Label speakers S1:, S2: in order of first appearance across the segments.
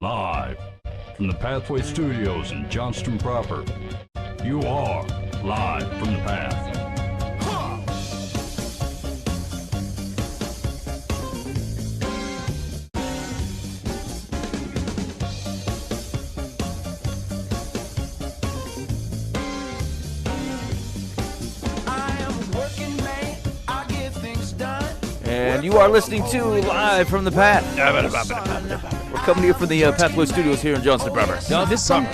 S1: Live from the Pathway Studios in Johnston proper. You are live from the path.
S2: And you are listening to Live from the Path. We're coming to you from the Pathway Studios here in Johnston proper.
S3: No, this song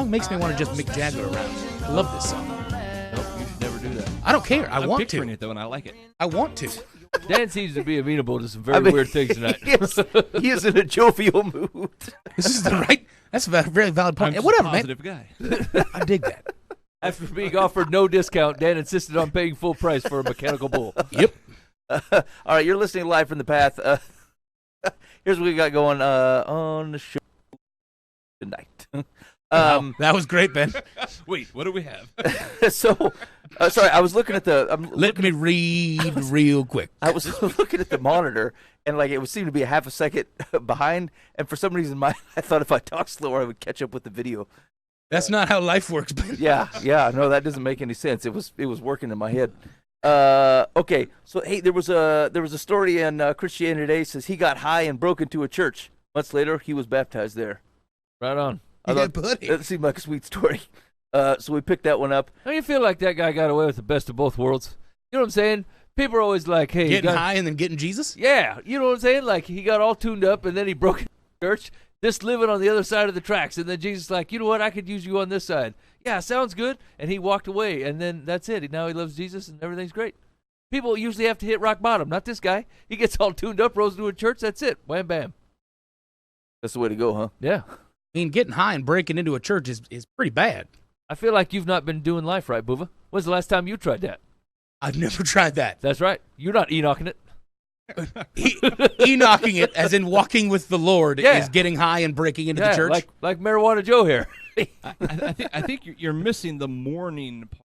S3: makes me want to just Mick Jagger around. I love this song.
S4: Nope, you should never do that.
S3: I don't care. I
S4: I'm
S3: want
S4: picturing
S3: to.
S4: it, though, and I like it.
S3: I want to.
S5: Dan seems to be amenable to some very weird things tonight.
S2: He is in a jovial mood.
S3: This is the right. That's a very valid point.
S4: I'm just
S3: Whatever,
S4: a positive guy.
S3: man. I dig that.
S5: After being offered no discount, Dan insisted on paying full price for a mechanical bull.
S3: Yep.
S2: All right, you're listening Live from the Path. Here's what we got going on the show tonight.
S3: That was great, Ben.
S4: Wait, what do we have?
S2: Sorry, I was looking at the.
S3: Let me read real quick.
S2: I was looking at the monitor, and like it would seem to be a half a second behind. And for some reason, I thought if I talked slower, I would catch up with the video.
S3: That's not how life works, Ben.
S2: Yeah, no, that doesn't make any sense. It was working in my head. Okay, so hey, there was a story in Christianity Today. Says he got high and broke into a church. Months later, he was baptized there.
S5: Right on.
S3: Yeah, buddy.
S2: That seemed like a sweet story. So we picked that one up.
S5: Don't you feel like that guy got away with the best of both worlds? You know what I'm saying? People are always like, hey,
S3: Getting high and then getting Jesus?
S5: Yeah, you know what I'm saying? Like, he got all tuned up, and then he broke into church, just living on the other side of the tracks. And then Jesus is like, you know what? I could use you on this side. Yeah, sounds good. And he walked away, and then that's it. Now he loves Jesus, and everything's great. People usually have to hit rock bottom, not this guy. He gets all tuned up, rolls into a church, that's it. Wham, bam.
S2: That's the way to go, huh?
S5: Yeah.
S3: I mean, getting high and breaking into a church is pretty bad.
S5: I feel like you've not been doing life right, Boova. When's the last time you tried that?
S3: I've never tried that.
S5: That's right. You're not Enoching it.
S3: Enoching it, as in walking with the Lord,
S5: Yeah.
S3: is getting high and breaking into the church.
S5: like Marijuana Joe here.
S4: I think you're missing the morning part.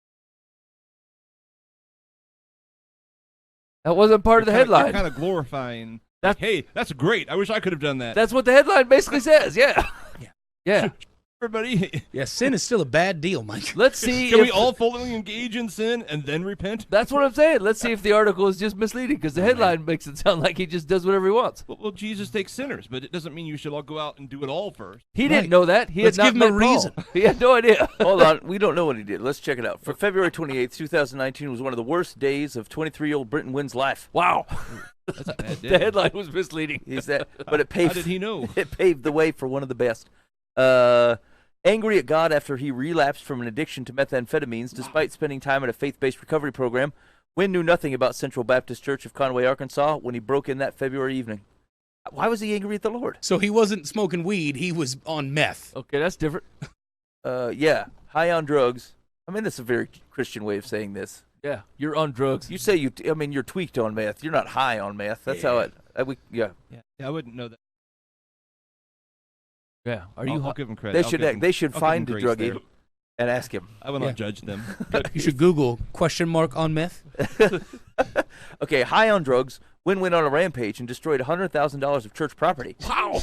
S5: That wasn't part of the headline.
S4: You're kind of glorifying.
S5: That's-
S4: Hey, that's great. I wish I could have done that.
S5: That's what the headline basically says. Yeah. Yeah.
S4: Everybody,
S3: Yeah, sin is still a bad deal, Mike.
S5: Let's see.
S4: can
S5: if
S4: we all fully engage in sin and then repent?
S5: That's what I'm saying. Let's see if the article is just misleading because the headline makes it sound like he just does whatever he wants.
S4: Well, Jesus takes sinners, but it doesn't mean you should all go out and do it all first.
S5: He didn't
S3: Right.
S5: know that. He
S3: Let's
S5: had not
S3: give him a
S5: met Paul.
S3: reason.
S5: He had no idea.
S2: Hold on, we don't know what he did. Let's check it out. For February 28th, 2019 was one of the worst days of 23-year-old Britton Wynn's life.
S5: Wow.
S4: That's a bad day.
S5: The headline was misleading.
S2: But it paved.
S4: How did he know?
S2: It paved the way for one of the best. Angry at God after he relapsed from an addiction to methamphetamines, despite spending time at a faith-based recovery program, Wynn knew nothing about Central Baptist Church of Conway, Arkansas, when he broke in that February evening. Why was he angry at the Lord?
S3: So he wasn't smoking weed, he was on meth.
S5: Okay, that's different.
S2: Yeah, high on drugs. I mean, that's a very Christian way of saying this.
S5: Yeah, you're on drugs.
S2: You say you're tweaked on meth. You're not high on meth. That's how it. Yeah.
S4: Yeah, I wouldn't know that.
S5: Yeah. Are you?
S4: I'll give him credit.
S2: They should
S4: I'll give
S2: find
S4: him
S2: the
S4: grace
S2: druggie
S4: there.
S2: and ask him.
S4: I will not judge them.
S3: You should Google question mark on meth.
S2: Okay, high on drugs, Wynn went on a rampage and destroyed $100,000 of church property.
S3: Wow.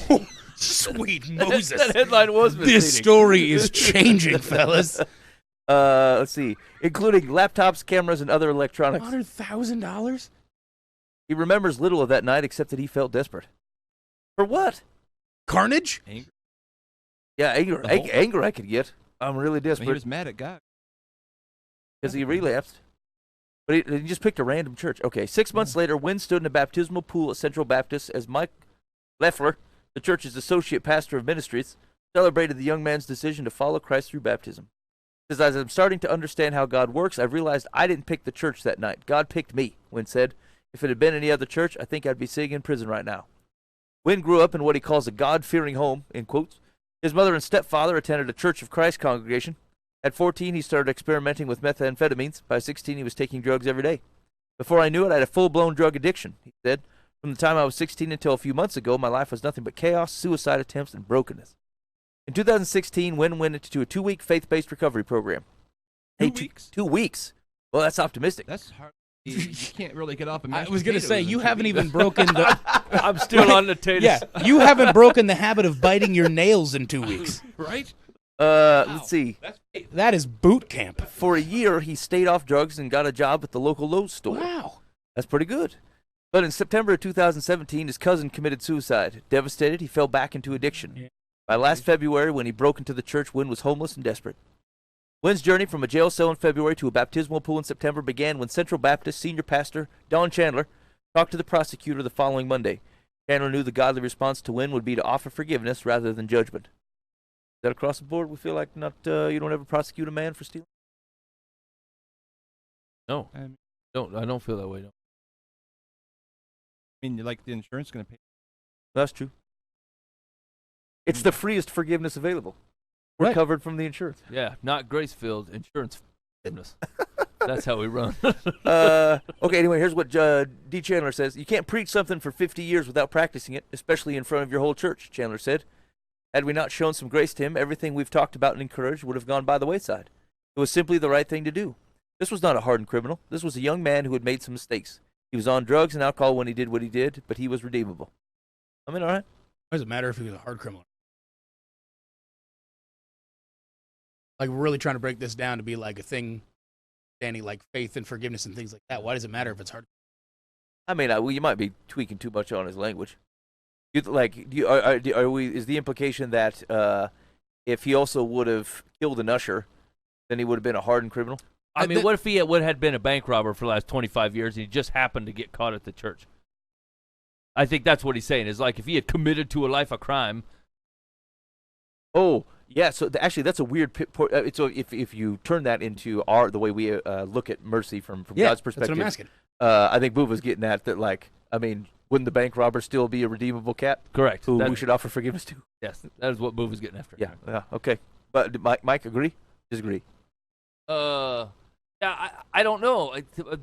S3: Sweet Moses.
S5: that headline was misleading.
S3: This story is changing, fellas.
S2: Let's see, including laptops, cameras, and other electronics.
S3: $100,000?
S2: He remembers little of that night except that he felt desperate. For what?
S3: Carnage?
S4: Anger.
S2: Yeah, anger.
S4: The whole-
S2: Anger I could get. I'm really
S4: I mean, he
S2: desperate
S4: was mad at God.
S2: because he relapsed. But he just picked a random church. Okay, 6 months later, Wynn stood in a baptismal pool at Central Baptist as Mike Leffler, the church's associate pastor of ministries, celebrated the young man's decision to follow Christ through baptism. He says, as I'm starting to understand how God works, I've realized I didn't pick the church that night. God picked me, Wynn said. If it had been any other church, I think I'd be sitting in prison right now. Wynn grew up in what he calls a God-fearing home, in quotes. His mother and stepfather attended a Church of Christ congregation. At 14, he started experimenting with methamphetamines. By 16, he was taking drugs every day. Before I knew it, I had a full-blown drug addiction, he said. From the time I was 16 until a few months ago, my life was nothing but chaos, suicide attempts, and brokenness. In 2016, Wynn went into a 2-week faith-based recovery program.
S4: 2 weeks?
S2: 2 weeks. Well, that's optimistic.
S4: That's hard. You can't really get off.
S3: I was going to say, you haven't even broken the...
S5: I'm still on the taters.
S3: Yeah, you haven't broken the habit of biting your nails in 2 weeks.
S4: Right?
S2: Let's see.
S3: That is boot camp.
S2: For a year, he stayed off drugs and got a job at the local Lowe's store.
S3: Wow.
S2: That's pretty good. But in September of 2017, his cousin committed suicide. Devastated, he fell back into addiction.
S3: Yeah.
S2: By last February, when he broke into the church, Wynn was homeless and desperate. Wynn's journey from a jail cell in February to a baptismal pool in September began when Central Baptist senior pastor Don Chandler talked to the prosecutor the following Monday. Chandler knew the godly response to Wynn would be to offer forgiveness rather than judgment. Is that across the board? We feel like you don't ever prosecute a man for stealing?
S5: No. I don't feel that way. No.
S4: I mean, like the insurance going to pay.
S2: That's true. It's the freest forgiveness available. We're
S3: Right.
S2: covered from the insurance.
S5: Yeah, not grace-filled, insurance forgiveness. That's how we run.
S2: Okay, anyway, here's what D. Chandler says. You can't preach something for 50 years without practicing it, especially in front of your whole church, Chandler said. Had we not shown some grace to him, everything we've talked about and encouraged would have gone by the wayside. It was simply the right thing to do. This was not a hardened criminal. This was a young man who had made some mistakes. He was on drugs and alcohol when he did what he did, but he was redeemable. I mean, all right.
S3: Why does it matter if he was a hard criminal? Like, we're really trying to break this down to be like a thing, Danny, like faith and forgiveness and things like that. Why does it matter if it's hard?
S2: I mean, well, you might be tweaking too much on his language. Is the implication that if he also would have killed an usher, then he would have been a hardened criminal?
S5: I mean, what if he had been a bank robber for the last 25 years and he just happened to get caught at the church? I think that's what he's saying. Is like if he had committed to a life of crime.
S2: Oh, yeah. So actually, that's a weird. So if you turn that into the way we look at mercy from God's perspective,
S3: that's what I'm asking.
S2: I think Boo was getting at that. Like, I mean, wouldn't the bank robber still be a redeemable cat?
S5: Correct.
S2: Who we should offer forgiveness to?
S5: Yes, that is what Boo was getting after.
S2: Yeah. Okay. But Mike, agree? Disagree?
S5: Yeah, I don't know.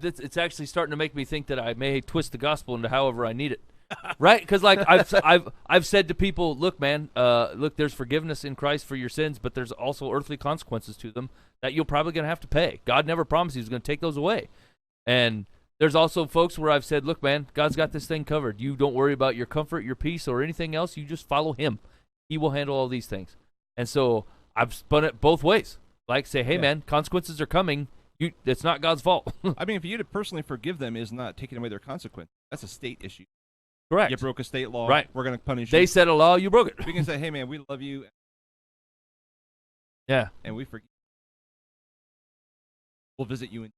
S5: It's actually starting to make me think that I may twist the gospel into however I need it. Right? Because like I've said to people, look, man, look, there's forgiveness in Christ for your sins, but there's also earthly consequences to them that you're probably going to have to pay. God never promised He was going to take those away. And there's also folks where I've said, look, man, God's got this thing covered. You don't worry about your comfort, your peace, or anything else. You just follow Him. He will handle all these things. And so I've spun it both ways. Like, say, hey, man, consequences are coming. It's not God's fault.
S4: I mean, for you to personally forgive them is not taking away their consequence. That's a state issue.
S5: Correct.
S4: You broke a state law.
S5: Right.
S4: We're going to punish you.
S5: They set a law, you broke it.
S4: We can say, hey, man, we love you.
S5: Yeah.
S4: And we forgive. We'll visit you.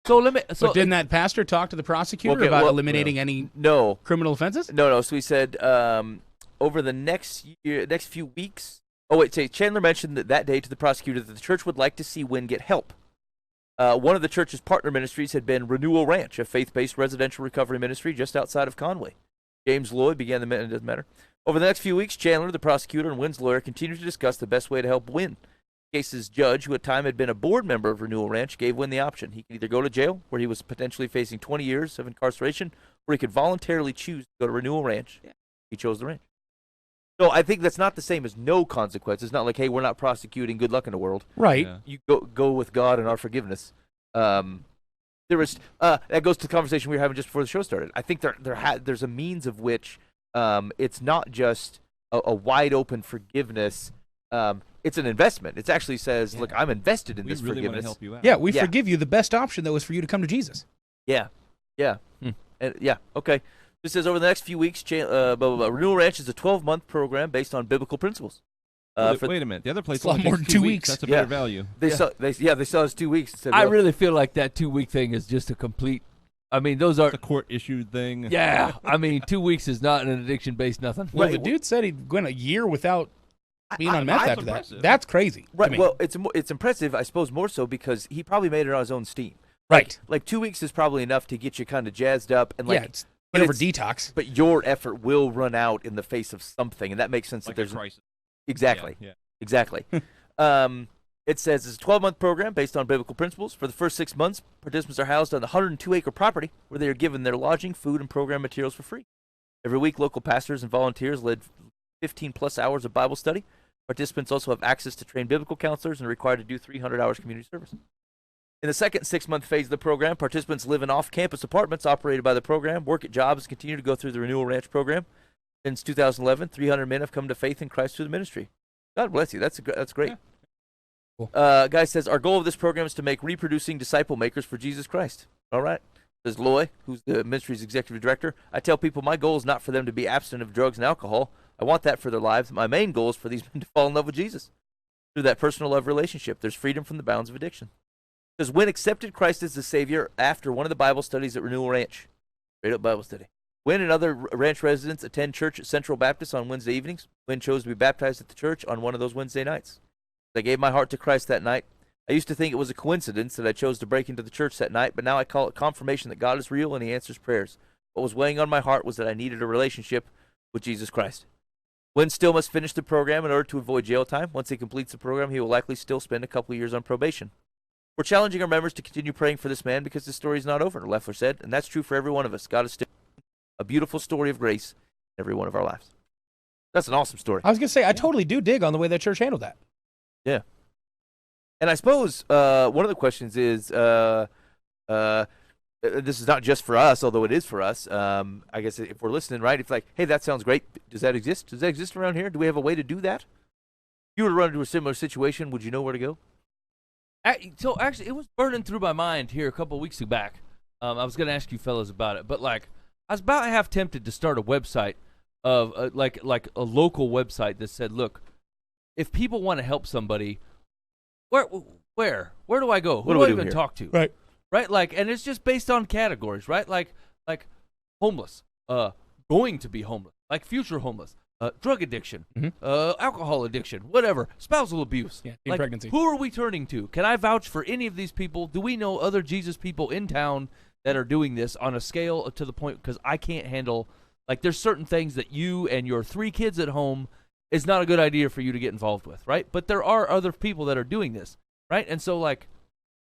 S5: So
S3: But didn't that pastor talk to the prosecutor about eliminating any criminal offenses?
S2: No. So he said over the next few weeks. Oh, wait. Say Chandler mentioned that day to the prosecutor that the church would like to see Wynn get help. One of the church's partner ministries had been Renewal Ranch, a faith-based residential recovery ministry just outside of Conway. James Lloyd began the it doesn't matter. Over the next few weeks, Chandler, the prosecutor, and Wynn's lawyer continued to discuss the best way to help Wynn. The case's judge, who at the time had been a board member of Renewal Ranch, gave Wynn the option. He could either go to jail, where he was potentially facing 20 years of incarceration, or he could voluntarily choose to go to Renewal Ranch. Yeah. He chose the ranch. So I think that's not the same as no consequences. It's not like, hey, we're not prosecuting. Good luck in the world.
S3: Right.
S4: Yeah.
S2: You go with God and our forgiveness. There was that goes to the conversation we were having just before the show started. I think there's a means of which it's not just a wide open forgiveness. It's an investment. It actually says, look, I'm invested in this
S4: really
S2: forgiveness.
S4: Want to help you out.
S3: Yeah, we forgive you. The best option, though, is for you to come to Jesus.
S2: Yeah. Okay. This says over the next few weeks, Renewal Ranch is a 12-month program based on biblical principles.
S4: Wait a minute. The other place
S3: It's a lot
S4: only
S3: more
S4: takes
S3: than 2
S4: weeks.
S3: weeks.
S4: That's a better value.
S2: They saw us 2 weeks. Said,
S5: I really feel like that 2-week thing is just a complete. I mean, those are
S4: the court-issued thing.
S5: Yeah, I mean, 2 weeks is not an addiction-based nothing.
S3: Well, the dude said he went a year without being on meth after that.
S4: impressive.
S3: That's crazy.
S2: Right.
S3: to me.
S2: Well, it's impressive, I suppose, more so because he probably made it on his own steam.
S3: Right.
S2: Like 2 weeks is probably enough to get you kind of jazzed up and
S3: Yeah, it's over detox.
S2: But your effort will run out in the face of something, and that makes sense.
S4: Like
S2: that
S4: a
S2: there's
S4: crisis.
S2: exactly.
S4: Yeah.
S2: Exactly. It says it's a 12-month program based on biblical principles. For the first 6 months, participants are housed on the 102-acre property where they are given their lodging, food, and program materials for free. Every week, local pastors and volunteers led 15-plus hours of Bible study. Participants also have access to trained biblical counselors and are required to do 300 hours community service. In the second 6-month phase of the program, participants live in off-campus apartments operated by the program, work at jobs, and continue to go through the Renewal Ranch program. Since 2011, 300 men have come to faith in Christ through the ministry. God bless you. That's great.
S3: Yeah. Cool.
S2: Guy says, our goal of this program is to make reproducing disciple makers for Jesus Christ. All right. Says Loy, who's the ministry's executive director. I tell people my goal is not for them to be abstinent of drugs and alcohol. I want that for their lives. My main goal is for these men to fall in love with Jesus. Through that personal love relationship, there's freedom from the bounds of addiction. Says, Wynn accepted Christ as the Savior after one of the Bible studies at Renewal Ranch. Straight up Bible study. Wynn and other ranch residents attend church at Central Baptist on Wednesday evenings. Wynn chose to be baptized at the church on one of those Wednesday nights. I gave my heart to Christ that night. I used to think it was a coincidence that I chose to break into the church that night, but now I call it confirmation that God is real and he answers prayers. What was weighing on my heart was that I needed a relationship with Jesus Christ. Wynn still must finish the program in order to avoid jail time. Once he completes the program, he will likely still spend a couple of years on probation. We're challenging our members to continue praying for this man because the story is not over, Leffler said, and that's true for every one of us. God is still a beautiful story of grace in every one of our lives. That's an awesome story.
S3: I was going to say, I totally do dig on the way that church handled that.
S2: Yeah. And I suppose one of the questions is, this is not just for us, although it is for us. I guess if we're listening, right, it's like, hey, that sounds great. Does that exist? Does that exist around here? Do we have a way to do that? If you were to run into a similar situation, would you know where to go?
S5: So actually, it was burning through my mind here a couple of weeks back. I was going to ask you fellas about it, but like, I was about half tempted to start a website of like a local website that said, look, if people want to help somebody, where do I go? Who do I even talk to? Right, like, and it's just based on categories, right? Like homeless, going to be homeless, like future homeless, drug addiction, alcohol addiction, whatever, spousal abuse,
S3: teen pregnancy.
S5: Who are we turning to? Can I vouch for any of these people? Do we know other Jesus people in town that are doing this on a scale to the point, because I can't handle, like, there's certain things that you and your 3 kids at home is not a good idea for you to get involved with, right? But there are other people that are doing this, right? And so, like,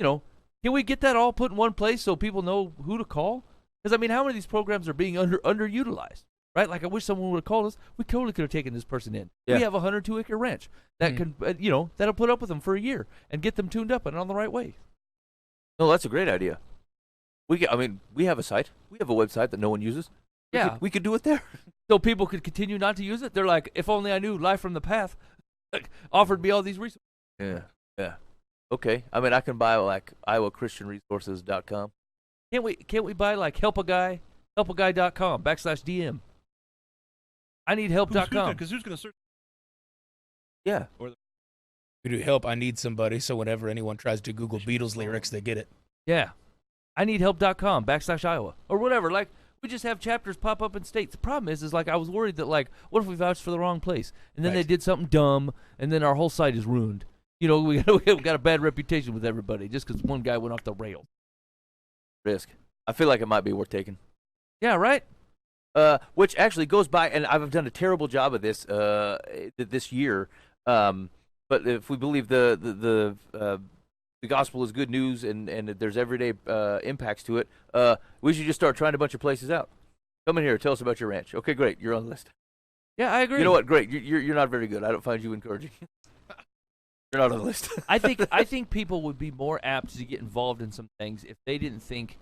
S5: you know, can we get that all put in one place so people know who to call? Because, I mean, how many of these programs are being underutilized, right? Like, I wish someone would have called us. We totally could have taken this person in. Yeah. We have a 102-acre ranch that can, you know, that'll put up with them for a year and get them tuned up and on the right way.
S2: No, that's a great idea. We have a site. We have a website that no one uses. We could do it there.
S5: So people could continue not to use it? They're like, if only I knew Life from the Path offered me all these resources.
S2: Yeah. Okay. I mean, I can buy, like, iowachristianresources.com.
S5: Can't we buy, like, helpaguy.com /DM? I need help.com.
S4: Because who's going to search?
S2: Yeah.
S3: We do help, I need somebody, so whenever anyone tries to Google Beatles lyrics, they get it.
S5: Yeah. I need help.com /Iowa. Or whatever. Like, we just have chapters pop up in states. The problem is like, I was worried that, like, what if we vouched for the wrong place? And then they did something dumb, and then our whole site is ruined. You know, we got a bad reputation with everybody just because one guy went off the rails.
S2: Risk. I feel like it might be worth taking.
S5: Yeah, right?
S2: Which actually goes by, and I've done a terrible job of this this year. But if we believe the gospel is good news and there's everyday impacts to it, we should just start trying a bunch of places out. Come in here, tell us about your ranch. Okay, great, you're on the list.
S5: Yeah, I agree.
S2: You know what? Great, you're not very good. I don't find you encouraging. You're not on the list.
S5: I think people would be more apt to get involved in some things if they didn't think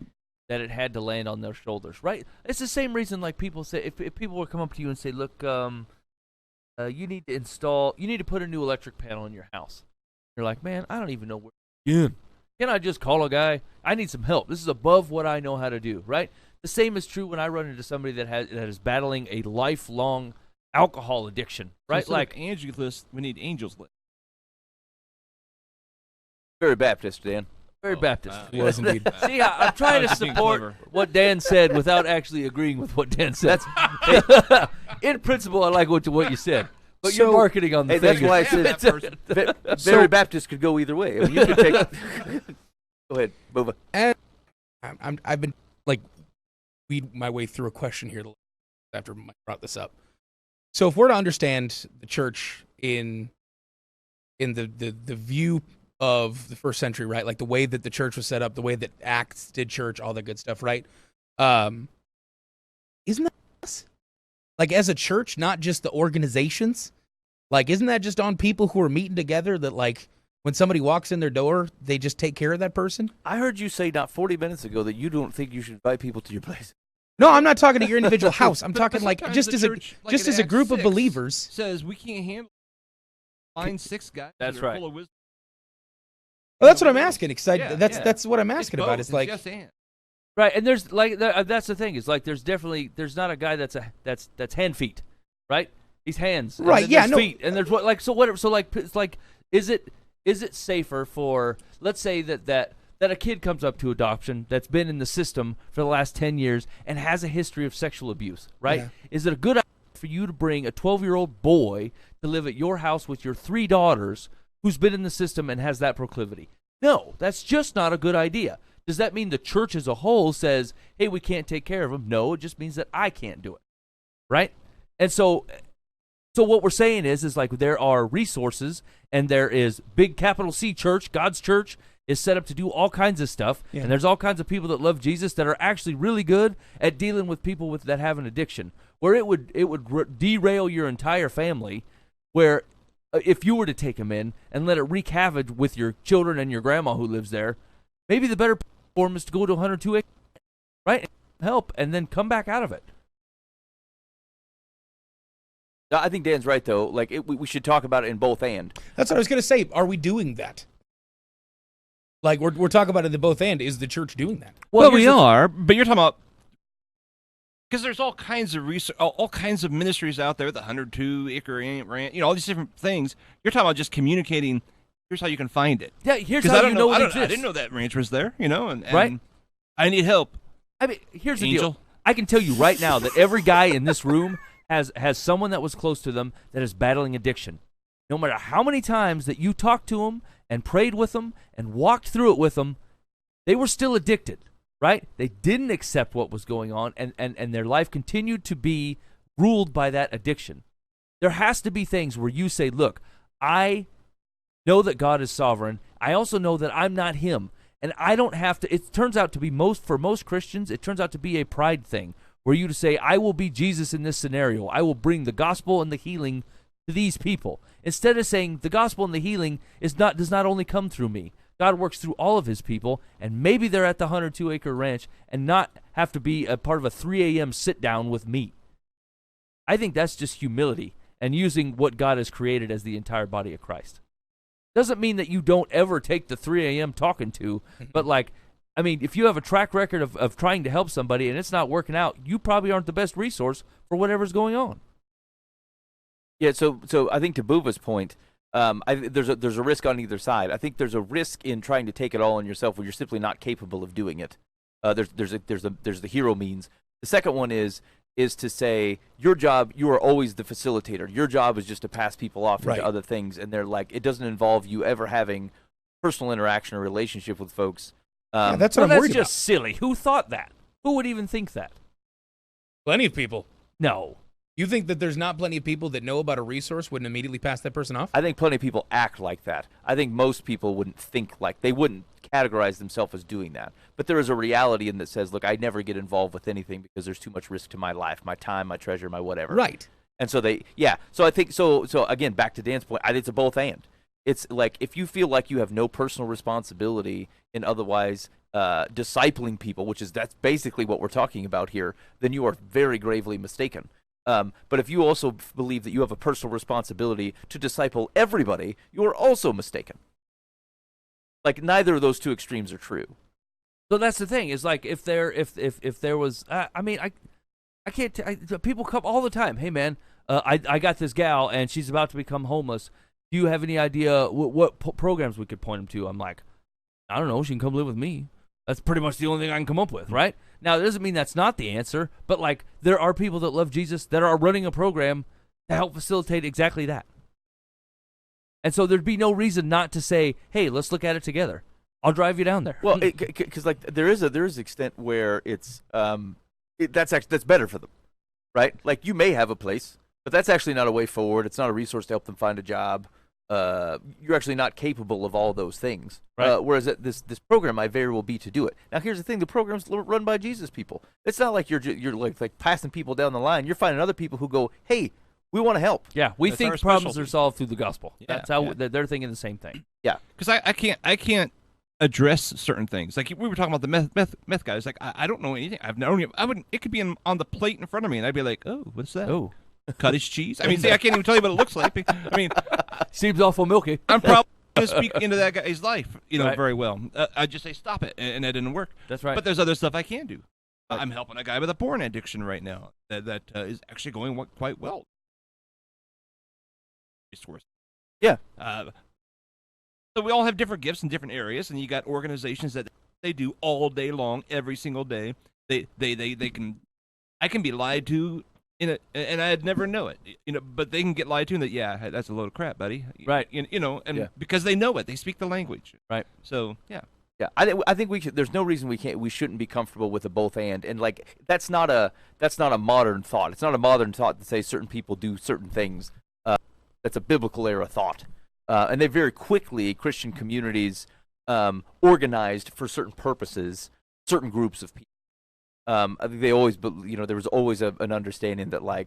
S5: that it had to land on their shoulders, right? It's the same reason, like, people say, if people would come up to you and say, look, you need to put a new electric panel in your house. You're like, man, I don't even know where to begin. Can I just call a guy? I need some help. This is above what I know how to do, right? The same is true when I run into somebody that is battling a lifelong alcohol addiction, right?
S4: So like Angie's list, we need Angel's list.
S2: Very Baptist, Dan.
S5: Very Baptist.
S3: It was indeed.
S5: See, I'm trying to support what Dan said without actually agreeing with what Dan said. In principle, I like what you said. But you're marketing on the thing.
S2: That's why I said very Baptist could go either way. I mean, you could take. Go ahead, Bova.
S3: And I've been, like, weed my way through a question here after Mike brought this up. So if we're to understand the church in the view of the first century, right? Like the way that the church was set up, the way that Acts did church, all that good stuff, right? Isn't that us? Like, as a church, not just the organizations? Like, isn't that just on people who are meeting together that, like, when somebody walks in their door, they just take care of that person?
S2: I heard you say not 40 minutes ago that you don't think you should invite people to your place.
S3: No, I'm not talking to your individual house. I'm talking like
S4: sometimes
S3: just
S4: the
S3: as
S4: church, like
S3: just
S4: in
S3: as a
S4: Acts
S3: group of
S4: 6,
S3: believers.
S4: says we can't handle. Find 6 guys.
S5: That's
S4: that are
S5: right.
S4: Full of wisdom.
S3: Well, that's what I'm asking.
S4: Yeah,
S3: That's what I'm
S4: It's
S3: asking about.
S4: both.
S3: It's like
S4: yes and.
S5: Right, and there's like that's the thing. Is like there's not a guy that's hand feet, right? He's hands, and
S3: Right,
S5: then
S3: yeah,
S5: there's
S3: no.
S5: feet, and there's it's like is it safer for, let's say that a kid comes up to adoption that's been in the system for the last 10 years and has a history of sexual abuse, right?
S3: Yeah.
S5: Is it a good idea for you to bring a 12-year-old boy to live at your house with your 3 daughters who's been in the system and has that proclivity? No, that's just not a good idea. Does that mean the church as a whole says, hey, we can't take care of him? No, it just means that I can't do it, right? And so what we're saying is like there are resources, and there is big capital C church, God's church, is set up to do all kinds of stuff,
S3: Yeah.
S5: and there's all kinds of people that love Jesus that are actually really good at dealing with people that have an addiction, where it would derail your entire family, where if you were to take them in and let it wreak havoc with your children and your grandma who lives there, maybe the better form is to go to 102 acres, right? Help, and then come back out of it.
S2: No, I think Dan's right, though. Like, we should talk about it in both and.
S3: that's what I was going to say. Are we doing that? Like we're talking about it in both and. Is the church doing that?
S4: Well, we
S5: here's the-
S4: are, but you're talking about because there's all kinds of research, all kinds of ministries out there. The 102-acre ranch, all these different things. You're talking about just communicating. Here's how you can find it.
S5: Yeah, here's
S4: Because
S5: how
S4: I don't
S5: you know it
S4: I
S5: exists.
S4: didn't know that ranch was there. And
S5: Right.
S4: I need help.
S5: I mean, here's the
S4: Angel.
S5: deal. I can tell you right now that every guy in this room has someone that was close to them that is battling addiction. No matter how many times that you talked to them and prayed with them and walked through it with them, they were still addicted, right? They didn't accept what was going on, and their life continued to be ruled by that addiction. There has to be things where you say, look, I know that God is sovereign. I also know that I'm not him. And I don't have to, it turns out to be for most Christians, it turns out to be a pride thing, where you to say, I will be Jesus in this scenario. I will bring the gospel and the healing to these people. Instead of saying the gospel and the healing does not only come through me. God works through all of his people, and maybe they're at the 102-acre ranch and not have to be a part of a 3 a.m. sit-down with me. I think that's just humility and using what God has created as the entire body of Christ. Doesn't mean that you don't ever take the 3 a.m. talking to, but if you have a track record of trying to help somebody and it's not working out, you probably aren't the best resource for whatever's going on.
S2: Yeah, so I think to Buva's point, there's a risk on either side. I think there's a risk in trying to take it all on yourself when you're simply not capable of doing it. There's the hero means. The second one is to say your job, you are always the facilitator. Your job is just to pass people off
S3: Right.
S2: into other things, and they're like, it doesn't involve you ever having personal interaction or relationship with folks.
S3: Yeah, that's what
S5: Well,
S3: I'm
S5: that's
S3: worried
S5: just silly. Who thought that? Who would even think that?
S3: about. Plenty of people.
S5: No.
S3: You think that there's not plenty of people that know about a resource wouldn't immediately pass that person off?
S2: I think plenty of people act like that. I think most people wouldn't think like they wouldn't categorize themselves as doing that. But there is a reality in that says, look, I never get involved with anything because there's too much risk to my life, my time, my treasure, my whatever.
S3: Right.
S2: And so so I think so again, back to Dan's point, it's a both and. It's like if you feel like you have no personal responsibility in otherwise discipling people, that's basically what we're talking about here, then you are very gravely mistaken. But if you also believe that you have a personal responsibility to disciple everybody, you are also mistaken. Like neither of those two extremes are true.
S5: So that's the thing. Is like if there was, I can't. People come all the time. Hey man, I got this gal and she's about to become homeless. Do you have any idea what programs we could point them to? I'm like, I don't know. She can come live with me. That's pretty much the only thing I can come up with, right? Now, that doesn't mean that's not the answer, but like there are people that love Jesus that are running a program to help facilitate exactly that. And so there'd be no reason not to say, hey, let's look at it together. I'll drive you down there.
S2: Well, because like there is an extent where it's that's better for them, right? Like you may have a place, but that's actually not a way forward. It's not a resource to help them find a job. You're actually not capable of all those things.
S5: Right.
S2: Whereas this program might very well be to do it. Now, here's the thing: the program's run by Jesus people. It's not like you're like passing people down the line. You're finding other people who go, hey, We want to help.
S5: Yeah, we
S4: That's
S5: think
S4: our
S5: problems
S4: specialty.
S5: are solved through the gospel.
S4: Yeah,
S5: That's how
S4: yeah.
S5: they're thinking the same thing.
S4: Because I can't address certain things. Like we were talking about the meth guys. Like I don't know anything. I wouldn't. It could be on the plate in front of me, and I'd be like, oh, what's that?
S5: Oh,
S4: Cottage cheese. I mean, see, I can't even tell you what it looks like. I mean,
S5: seems awful milky.
S4: I'm probably going to speak into that guy's life,
S5: Right.
S4: very well. I just say stop it, and that didn't work.
S5: That's right.
S4: But there's other stuff I can do. I'm helping a guy with a porn addiction right now that is actually going quite well. Resource.
S2: Yeah.
S4: So we all have different gifts in different areas, and you got organizations that they do all day long, every single day. They can. I can be lied to and I'd never know it, but they can get lied to, and that that's a load of crap, buddy.
S5: Right.
S4: Because they know it, they speak the language.
S5: Right.
S4: So yeah.
S2: Yeah, I think we should. There's no reason we shouldn't be comfortable with a both and like that's not a modern thought. It's not a modern thought to say certain people do certain things. That's a biblical era thought, and they very quickly Christian communities organized for certain purposes, certain groups of people. I think they always, there was always an understanding that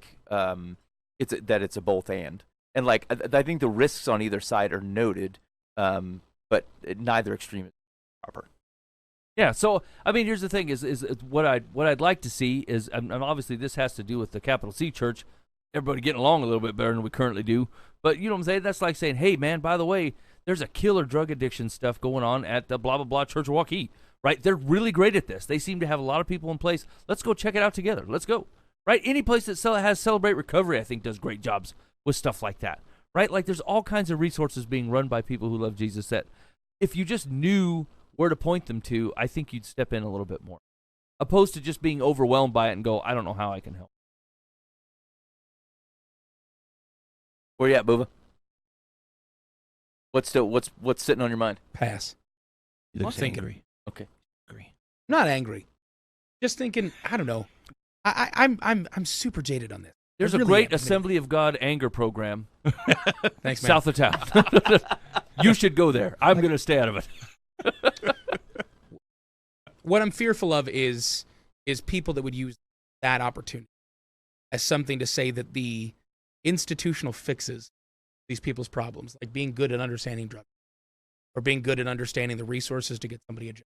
S2: it's a both and like I think the risks on either side are noted, but neither extreme is proper.
S5: Yeah, so I mean, here's the thing: is what I'd like to see is, and obviously this has to do with the capital C Church, everybody getting along a little bit better than we currently do. But you know what I'm saying? That's like saying, hey man, by the way, there's a killer drug addiction stuff going on at the blah blah blah Church of Waukee. Right? They're really great at this. They seem to have a lot of people in place. Let's go check it out together. Let's go. Right? Any place that has Celebrate Recovery, I think, does great jobs with stuff like that. Right? Like there's all kinds of resources being run by people who love Jesus that if you just knew where to point them to, I think you'd step in a little bit more. Opposed to just being overwhelmed by it and go, I don't know how I can help.
S2: Where you at, Booba? What's sitting on your mind?
S3: Pass.
S4: You
S3: I'm thinking.
S4: angry.
S2: Okay.
S4: Agree.
S3: Not angry. Just thinking. I don't know. I'm super jaded on this.
S5: There's
S3: I
S5: a
S3: really
S5: great
S3: am.
S5: Assembly of God anger program
S3: Thanks, man.
S5: south of town. You should go there. I'm going to stay out of it.
S3: What I'm fearful of is people that would use that opportunity as something to say that the institutional fixes these people's problems, like being good at understanding drugs, or being good at understanding the resources to get somebody a job,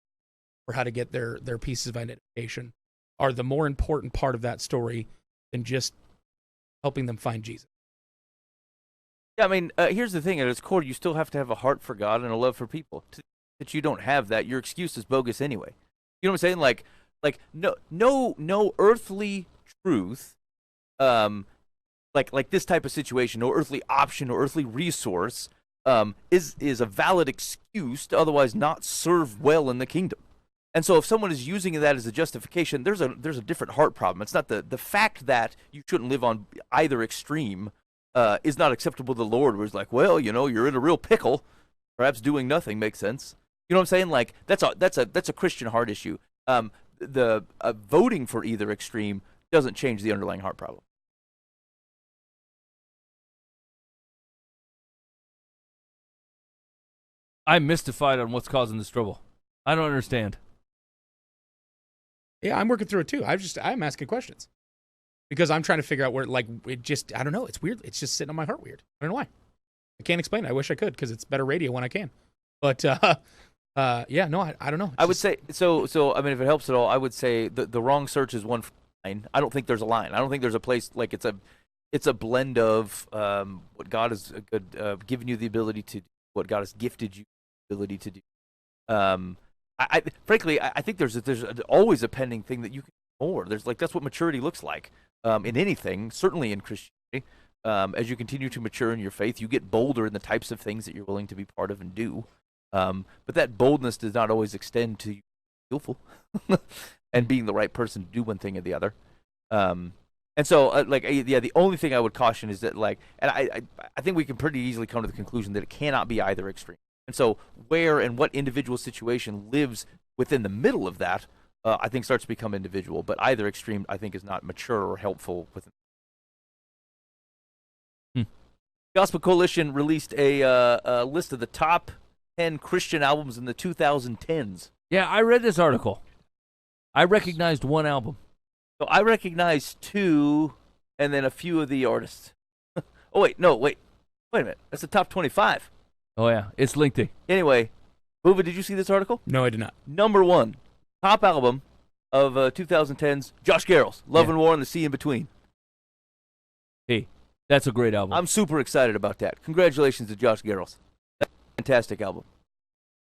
S3: or how to get their pieces of identification, are the more important part of that story than just helping them find Jesus.
S2: Yeah, I mean, here's the thing: at its core, you still have to have a heart for God and a love for people. That you don't have that, your excuse is bogus anyway. You know what I'm saying? Like no earthly truth, like this type of situation, no earthly option or earthly resource, is a valid excuse to otherwise not serve well in the kingdom. And so if someone is using that as a justification, there's a different heart problem. It's not the fact that you shouldn't live on either extreme is not acceptable to the Lord, where it's like, well, you're in a real pickle. Perhaps doing nothing makes sense. You know what I'm saying? Like that's a Christian heart issue. The voting for either extreme doesn't change the underlying heart problem.
S5: I'm mystified on what's causing this trouble. I don't understand.
S3: Yeah, I'm working through it too. I'm asking questions because I'm trying to figure out where, I don't know. It's weird. It's just sitting on my heart weird. I don't know why. I can't explain it. I wish I could because it's better radio when I can. But yeah, no, I don't know.
S2: I would say so. I mean, if it helps at all, I would say the wrong search is one line. I don't think there's a line. I don't think there's a place like it's a blend of what God has given you the ability to do, what God has gifted you the ability to do. I frankly think there's always a pending thing that you can do more. That's what maturity looks like in anything, certainly in Christianity. As you continue to mature in your faith, you get bolder in the types of things that you're willing to be part of and do. But that boldness does not always extend to skillful and being the right person to do one thing or the other. And so, the only thing I would caution is that, and I think we can pretty easily come to the conclusion that it cannot be either extreme. And so, where and what individual situation lives within the middle of that, I think starts to become individual. But either extreme, I think, is not mature or helpful within. Gospel Coalition released a list of the top 10 Christian albums in the 2010s.
S5: Yeah, I read this article. I recognized one album.
S2: So I recognized two, and then a few of the artists. Oh wait, no, wait a minute. That's the top 25.
S5: Oh yeah, it's lengthy.
S2: Anyway, Booba, did you see this article?
S3: No, I did not.
S2: Number 1, top album of 2010's Josh Garrels, Love
S5: Yeah.
S2: and War and the Sea in Between.
S5: Hey, that's a great album.
S2: I'm super excited about that. Congratulations to Josh Garrels. That's a fantastic album.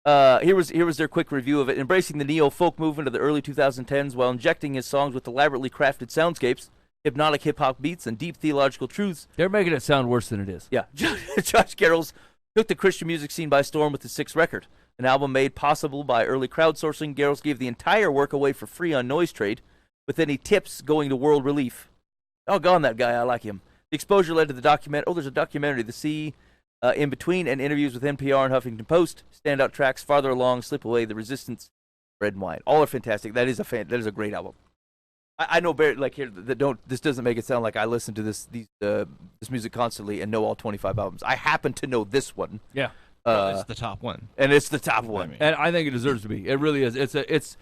S2: Here was their quick review of it. Embracing the neo-folk movement of the early 2010s while injecting his songs with elaborately crafted soundscapes, hypnotic hip-hop beats, and deep theological truths.
S5: They're making it sound worse than it is.
S2: Yeah, Josh Garrels took the Christian music scene by storm with his 6th record. An album made possible by early crowdsourcing. Garrels gave the entire work away for free on Noise Trade, with any tips going to World Relief. Doggone that guy, I like him. The exposure led to the there's a documentary, The Sea in Between, and interviews with NPR and Huffington Post. Standout tracks, Farther Along, Slip Away, The Resistance, Bread and Wine. All are fantastic. That is a great album. I know Barry, like here that this doesn't make it sound like I listen to this music constantly and know all 25 albums. I happen to know this one.
S5: Yeah.
S4: It's the top one.
S2: And it's the top one.
S4: I mean,
S5: And I think it deserves to be. It really is. It's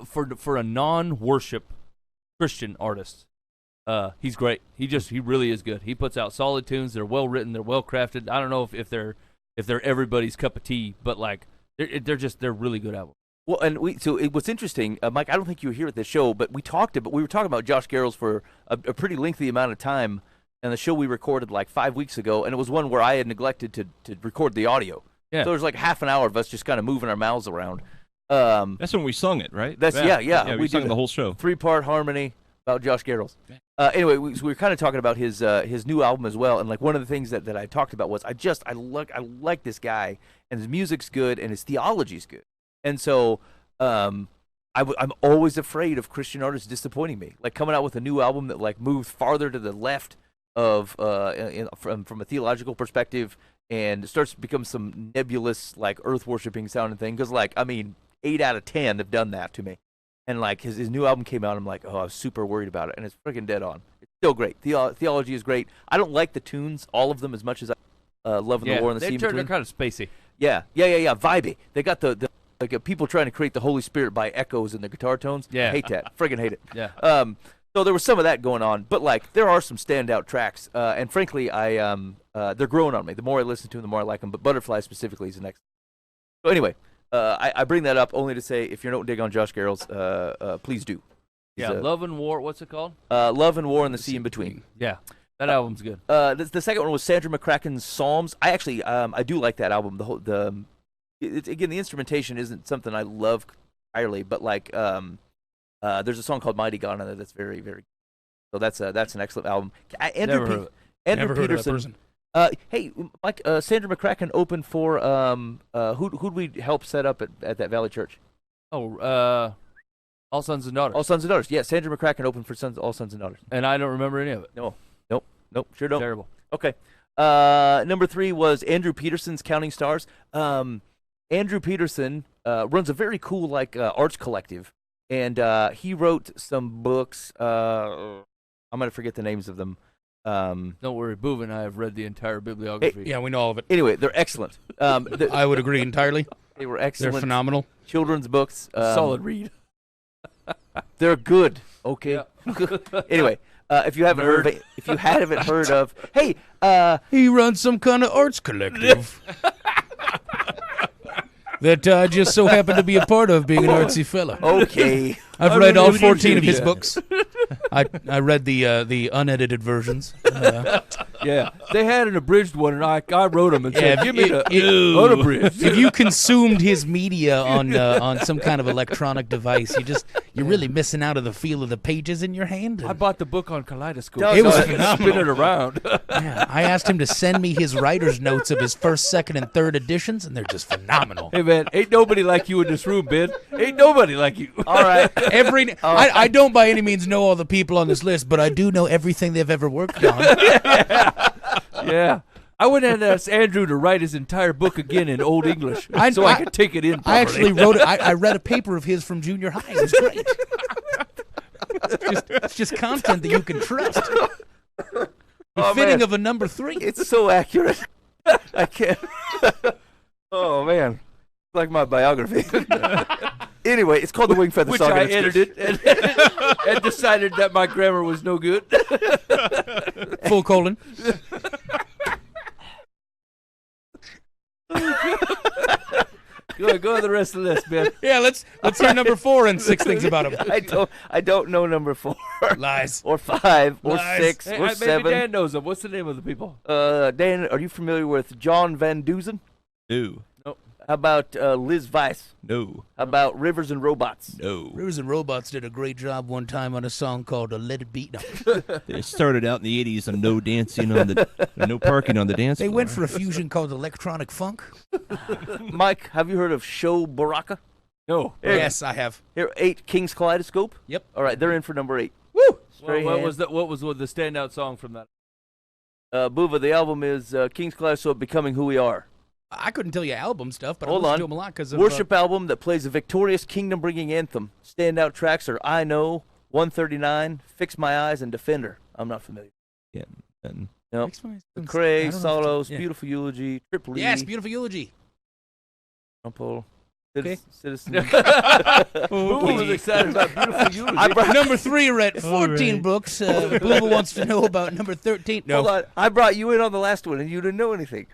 S5: for a non-worship Christian artist. He's great. He really is good. He puts out solid tunes. They're well written. They're well crafted. I don't know if they're everybody's cup of tea, but like they're really good albums.
S2: Well, and what's interesting, Mike, I don't think you were here at this show, but we were talking about Josh Garrels for a pretty lengthy amount of time, and the show we recorded like 5 weeks ago, and it was one where I had neglected to record the audio.
S5: Yeah.
S2: So there was like half an hour of us just kind of moving our mouths around.
S4: that's when we sung it, right?
S2: Yeah.
S4: We sung
S2: did
S4: the whole show.
S2: 3-part harmony about Josh Garrels. Anyway, we were kind of talking about his new album as well, and like one of the things that I talked about was I like this guy, and his music's good, and his theology's good, and so I'm always afraid of Christian artists disappointing me, like coming out with a new album that like moves farther to the left of from a theological perspective, and starts to become some nebulous like earth worshiping sounding thing. Because like 8 out of 10 have done that to me. And like his new album came out, I'm like, oh, I was super worried about it, and it's freaking dead on. It's still great. Theology is great. I don't like the tunes, all of them, as much as I Love and the War and the Sea in Between.
S5: They're kind of spacey.
S2: Yeah, vibey. They got the like people trying to create the Holy Spirit by echoes in the guitar tones.
S5: Yeah.
S2: I hate that. Friggin' hate it.
S5: Yeah.
S2: So there was some of that going on, but like there are some standout tracks, and frankly, they're growing on me. The more I listen to them, the more I like them. But Butterfly specifically is the next. So anyway. I bring that up only to say, if you don't dig on Josh Garrels, please do.
S5: Yeah, Love and War. What's it called?
S2: Love and War and the Sea in Between.
S5: Yeah, that album's good.
S2: The second one was Sandra McCracken's Psalms. I actually I do like that album. Again, the instrumentation isn't something I love entirely, but like there's a song called Mighty God on there that's very, very good. So that's an excellent album.
S5: Never heard of it.
S2: Andrew
S3: Never heard of that
S2: Peterson.
S3: person.
S2: Hey, Mike, Sandra McCracken opened for who'd we help set up at that Valley Church?
S5: Oh, All Sons and Daughters.
S2: All Sons and Daughters. Yeah, Sandra McCracken opened for All Sons and Daughters.
S5: And I don't remember any of it.
S2: Nope, sure don't.
S5: Terrible.
S2: Okay. Number 3 was Andrew Peterson's Counting Stars. Andrew Peterson runs a very cool like arts collective, and he wrote some books. I'm gonna forget the names of them.
S5: Don't worry, Boov and I have read the entire bibliography.
S3: Yeah, we know all of it.
S2: Anyway, they're excellent.
S3: I would agree entirely.
S2: They were
S3: They're
S2: excellent
S3: phenomenal.
S2: children's books.
S5: Solid read.
S2: They're good. Okay.
S5: Yeah.
S2: Anyway, if you haven't heard of, hey,
S3: He runs some kind of arts collective that I just so happen to be a part of, being an artsy fella.
S2: okay.
S3: I've read all 14 of his books. I read the unedited versions.
S5: Yeah, they had an abridged one, and I wrote them and said,
S3: Yeah,
S5: "Give me the
S3: ew.
S5: unabridged."
S3: If you consumed his media on some kind of electronic device, you're really missing out of the feel of the pages in your hand.
S5: I bought the book on Kaleidoscope.
S2: It
S3: It was
S2: was
S3: phenomenal.
S5: Spin it around.
S3: Yeah, I asked him to send me his writer's notes of his first, second, and third editions, and they're just phenomenal.
S5: Hey man, ain't nobody like you in this room, Ben. Ain't nobody like you.
S2: All right.
S3: I don't by any means know all the people on this list, but I do know everything they've ever worked on.
S5: Yeah. I went and asked Andrew to write his entire book again in Old English so I could take it in properly.
S3: I actually wrote it. I read a paper of his from junior high. It was great. It's just content that you can trust. Befitting
S2: man.
S3: of a number 3.
S2: It's so accurate. I can't. Oh man, it's like my biography. Anyway, it's called The Wing Feather
S5: which
S2: Saga.
S5: I
S2: and it's
S5: edited and decided that my grammar was no good.
S3: Full colon.
S5: Go to the rest of the list, Ben.
S3: Yeah, let's hear number 4 and 6 things about him.
S2: I don't know number 4.
S3: Lies.
S2: Or 5 or
S3: Lies.
S2: 6
S5: Hey,
S2: or
S5: maybe
S2: 7.
S5: Dan knows them. What's the name of the people?
S2: Dan, are you familiar with John Van Dusen?
S4: No.
S2: How about Liz Weiss?
S4: No.
S2: How about Rivers and Robots?
S4: No.
S3: Rivers and Robots did a great job one time on a song called "Let It Beat."
S4: They started out in the 80s on no dancing on the, no parking on the dance
S3: They
S4: floor.
S3: went for a fusion called electronic funk.
S2: Mike, have you heard of Show Baraka?
S5: No.
S3: Yes, I have.
S2: Here, 8 King's Kaleidoscope.
S3: Yep.
S2: All right, they're in for number 8.
S3: Woo!
S2: Straight
S5: What
S2: hand.
S5: was the standout song from that?
S2: Buva, the album is King's Kaleidoscope, Becoming Who We Are.
S3: I couldn't tell you album stuff, but
S2: Hold
S3: I listened
S2: on.
S3: to them a lot because of
S2: Worship album that plays a victorious kingdom-bringing anthem. Standout tracks are I Know, 139, Fix My Eyes, and Defender. I'm not familiar.
S4: Yeah. And
S2: No.
S3: Fix My- I
S2: Cray,
S3: don't know if
S2: Solos,
S3: yeah.
S2: Beautiful Eulogy, Triple E,
S3: Yes, beautiful eulogy.
S2: Trumpo,
S3: Okay.
S2: Citizen.
S5: Who was excited about Beautiful Eulogy?
S3: Number 3 read 14 books. Booba wants to know about number 13. No,
S2: Hold on. I brought you in on the last one, and you didn't know anything.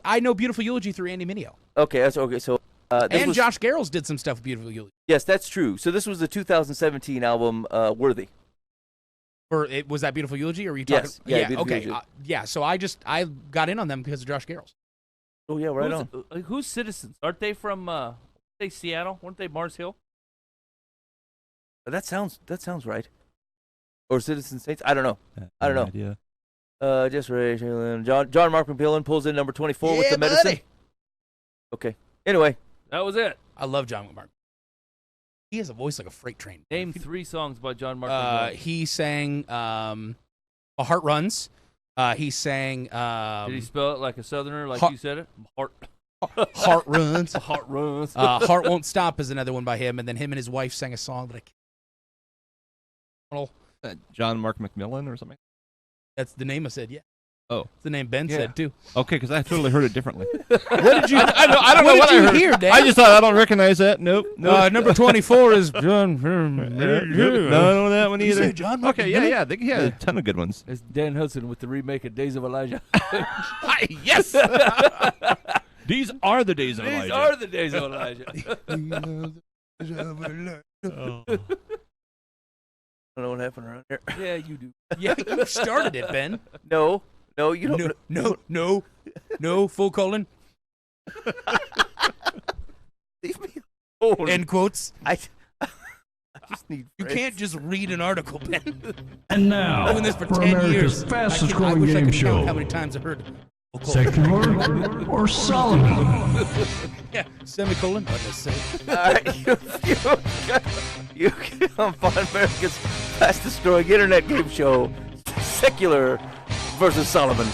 S3: I know beautiful eulogy through Andy Mineo.
S2: Okay, that's okay. So, this
S3: And
S2: was,
S3: Josh Garrels did some stuff with beautiful eulogy.
S2: yes, that's true. So this was the 2017 album, Worthy.
S3: Or was that beautiful eulogy? Or were you talking?
S2: Yes. Yeah, Beautiful
S3: okay.
S2: Eulogy.
S3: Yeah, so I got in on them because of Josh Garrels.
S2: Oh yeah, right on.
S5: Who's Citizens? Aren't they from Seattle? Weren't they Mars Hill?
S2: That sounds right. Or Citizen Saints? I don't know. I don't know.
S4: Idea.
S2: Just Ray Shaylan. John Mark McMillan pulls in number 24 with
S3: Yeah,
S2: the medicine.
S3: buddy.
S2: Okay. Anyway,
S5: That was it.
S3: I love John McMartin. He has a voice like a freight train.
S5: Name 3 songs by John Mark.
S3: He sang "A Heart Runs." He sang
S5: Did he spell it like a Southerner, like
S3: Heart-
S5: you said it? Heart.
S3: "Heart Runs."
S5: Heart runs.
S3: "Heart Won't Stop" is another one by him, and then him and his wife sang a song that
S4: John Mark McMillan or something?
S3: that's the name I said. Yeah.
S4: Oh.
S3: It's the name Ben
S5: Yeah.
S3: said too.
S4: Okay, because I totally heard it differently.
S3: What did you?
S4: I don't
S3: what
S4: know what
S3: did you
S4: I heard.
S3: hear, Dan?
S4: I just thought I don't recognize that. Nope.
S3: Number 24 is John.
S4: No, I don't know that one
S3: You
S4: either.
S3: say John Mark
S4: Okay, yeah,
S3: McMillan?
S4: yeah. They had a ton of good ones.
S5: It's Dan Hudson with the remake of Days of Elijah.
S4: Yes. These are the days of
S5: These
S4: Elijah.
S5: are the Days of Elijah.
S2: I don't know what happened around here.
S5: Yeah, you do.
S3: Yeah, you started it, Ben.
S2: No, you don't.
S3: No, full colon.
S2: Leave me alone.
S3: End quotes.
S2: I just need.
S3: You
S2: friends.
S3: can't just read an article, Ben.
S1: And now,
S3: Doing this for
S1: for
S3: 10
S1: America's
S3: years.
S1: fastest
S3: I
S1: growing
S3: wish I
S1: game
S3: could count
S1: show,
S3: how many times I've heard full colon.
S1: secular or Solomon?
S3: Yeah, semicolon. What does it say?
S2: All right, you can find America's fastest growing internet game show, Secular versus Solomon.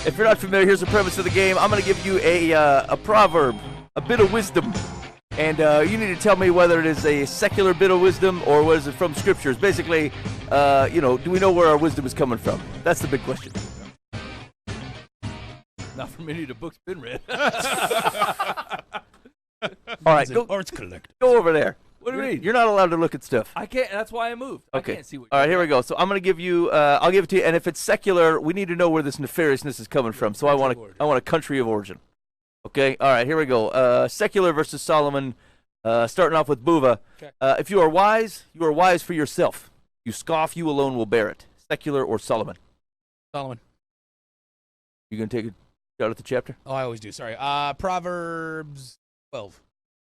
S2: If you're not familiar, here's the premise of the game. I'm going to give you a proverb, a bit of wisdom, and you need to tell me whether it is a secular bit of wisdom or what is it from scriptures. Basically, do we know where our wisdom is coming from? That's the big question.
S5: Not from any of the books been read.
S2: All right, go
S3: Arts collector.
S2: over there.
S5: What do you mean?
S2: You're not allowed to look at stuff.
S5: I can't. That's why I moved.
S2: Okay.
S5: I can't see what.
S2: All right, here we go. So I'm going to give you. I'll give it to you. And if it's secular, we need to know where this nefariousness is coming from. So I want a country of origin. Okay. All right. Here we go. Secular versus Solomon. Starting off with Buva.
S3: Okay.
S2: If you are wise for yourself. You scoff, you alone will bear it. Secular or Solomon?
S3: Solomon.
S2: You gonna take a shot at the chapter?
S3: Oh, I always do. Sorry. Proverbs 12.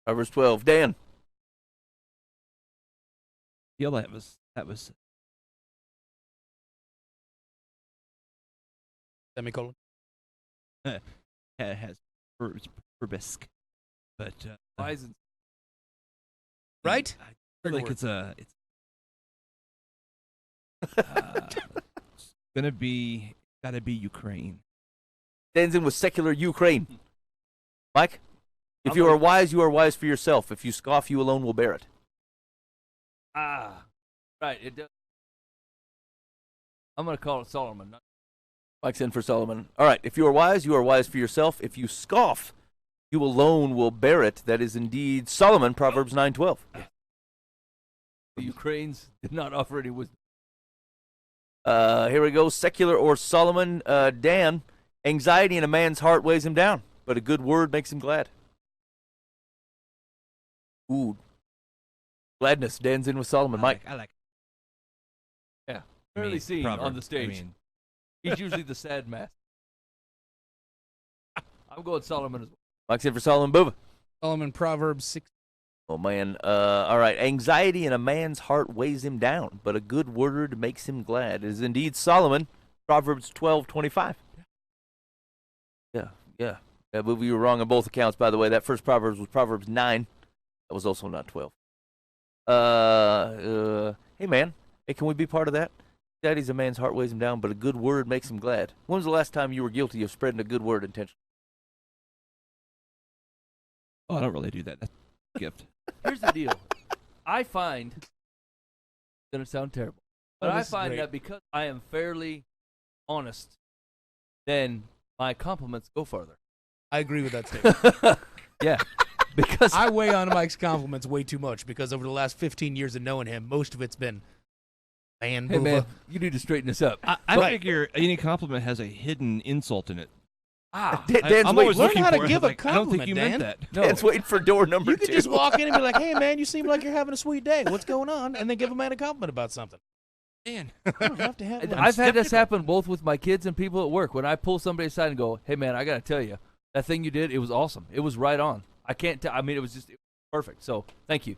S2: Proverbs 12. Dan.
S4: Yeah, that was.
S3: Semicolon.
S4: It has burbisk, but
S5: Wise and
S3: Right?
S4: I feel like it's gotta be Ukraine.
S2: Stands in with secular Ukraine. Mike. If you are wise for yourself. If you scoff, you alone will bear it.
S5: right. It does. I'm gonna call it Solomon.
S2: Mike's in for Solomon. All right. If you are wise for yourself. If you scoff, you alone will bear it. That is indeed Solomon, Proverbs 9:12.
S5: The Ukrainians did not offer any wisdom.
S2: Here we go. Secular or Solomon. Dan, anxiety in a man's heart weighs him down. but a good word makes him glad. Ooh. Gladness. Dan's in with Solomon. Mike.
S4: I like.
S5: Yeah.
S4: I
S5: Rarely
S4: mean,
S5: seen
S4: proverb.
S5: on the stage.
S4: I mean,
S5: He's usually the sad mask. I'm going Solomon as well.
S2: Mike's in for Solomon. Booba.
S3: Solomon, Proverbs 6.
S2: Oh, man. All right. Anxiety in a man's heart weighs him down, but a good word makes him glad. It is indeed Solomon. Proverbs 12:25. Yeah. Yeah, Booba, you were wrong on both accounts, by the way. That first Proverbs was Proverbs 9. That was also not 12. Hey, man. Hey, can we be part of that? Anxiety's a man's heart weighs him down, but a good word makes him glad. When was the last time you were guilty of spreading a good word intentionally?
S4: oh, I don't really do that. That's a gift.
S5: Here's the deal. I find it's going to sound terrible, but
S3: Oh,
S5: I
S3: this is
S5: find
S3: great.
S5: that because I am fairly honest, then my compliments go farther.
S3: I agree with that statement.
S5: Yeah, because
S3: I weigh on Mike's compliments way too much because over the last 15 years of knowing him, most of it's been, man,
S5: hey
S3: Booba.
S5: man, you need to straighten this up.
S4: I
S3: Right.
S4: figure any compliment has a hidden insult in it.
S2: Dan's
S4: I'm
S2: waiting.
S4: always
S3: Learn
S4: looking
S3: how to
S4: for it.
S3: give a
S4: Like, I don't think
S3: compliment,
S4: you
S3: Dan.
S4: meant that.
S5: No,
S2: Dan's waiting for door number
S3: You could
S2: 2.
S3: just walk in and be like, hey, man, you seem like you're having a sweet day. What's going on? And then give a man a compliment about something.
S4: Dan.
S3: You don't have to have
S5: And
S3: one.
S5: I've had this happen both with my kids and people at work. When I pull somebody aside and go, "Hey man, I got to tell you, that thing you did, it was awesome. It was right on. I can't tell. I mean, it was perfect. So thank you."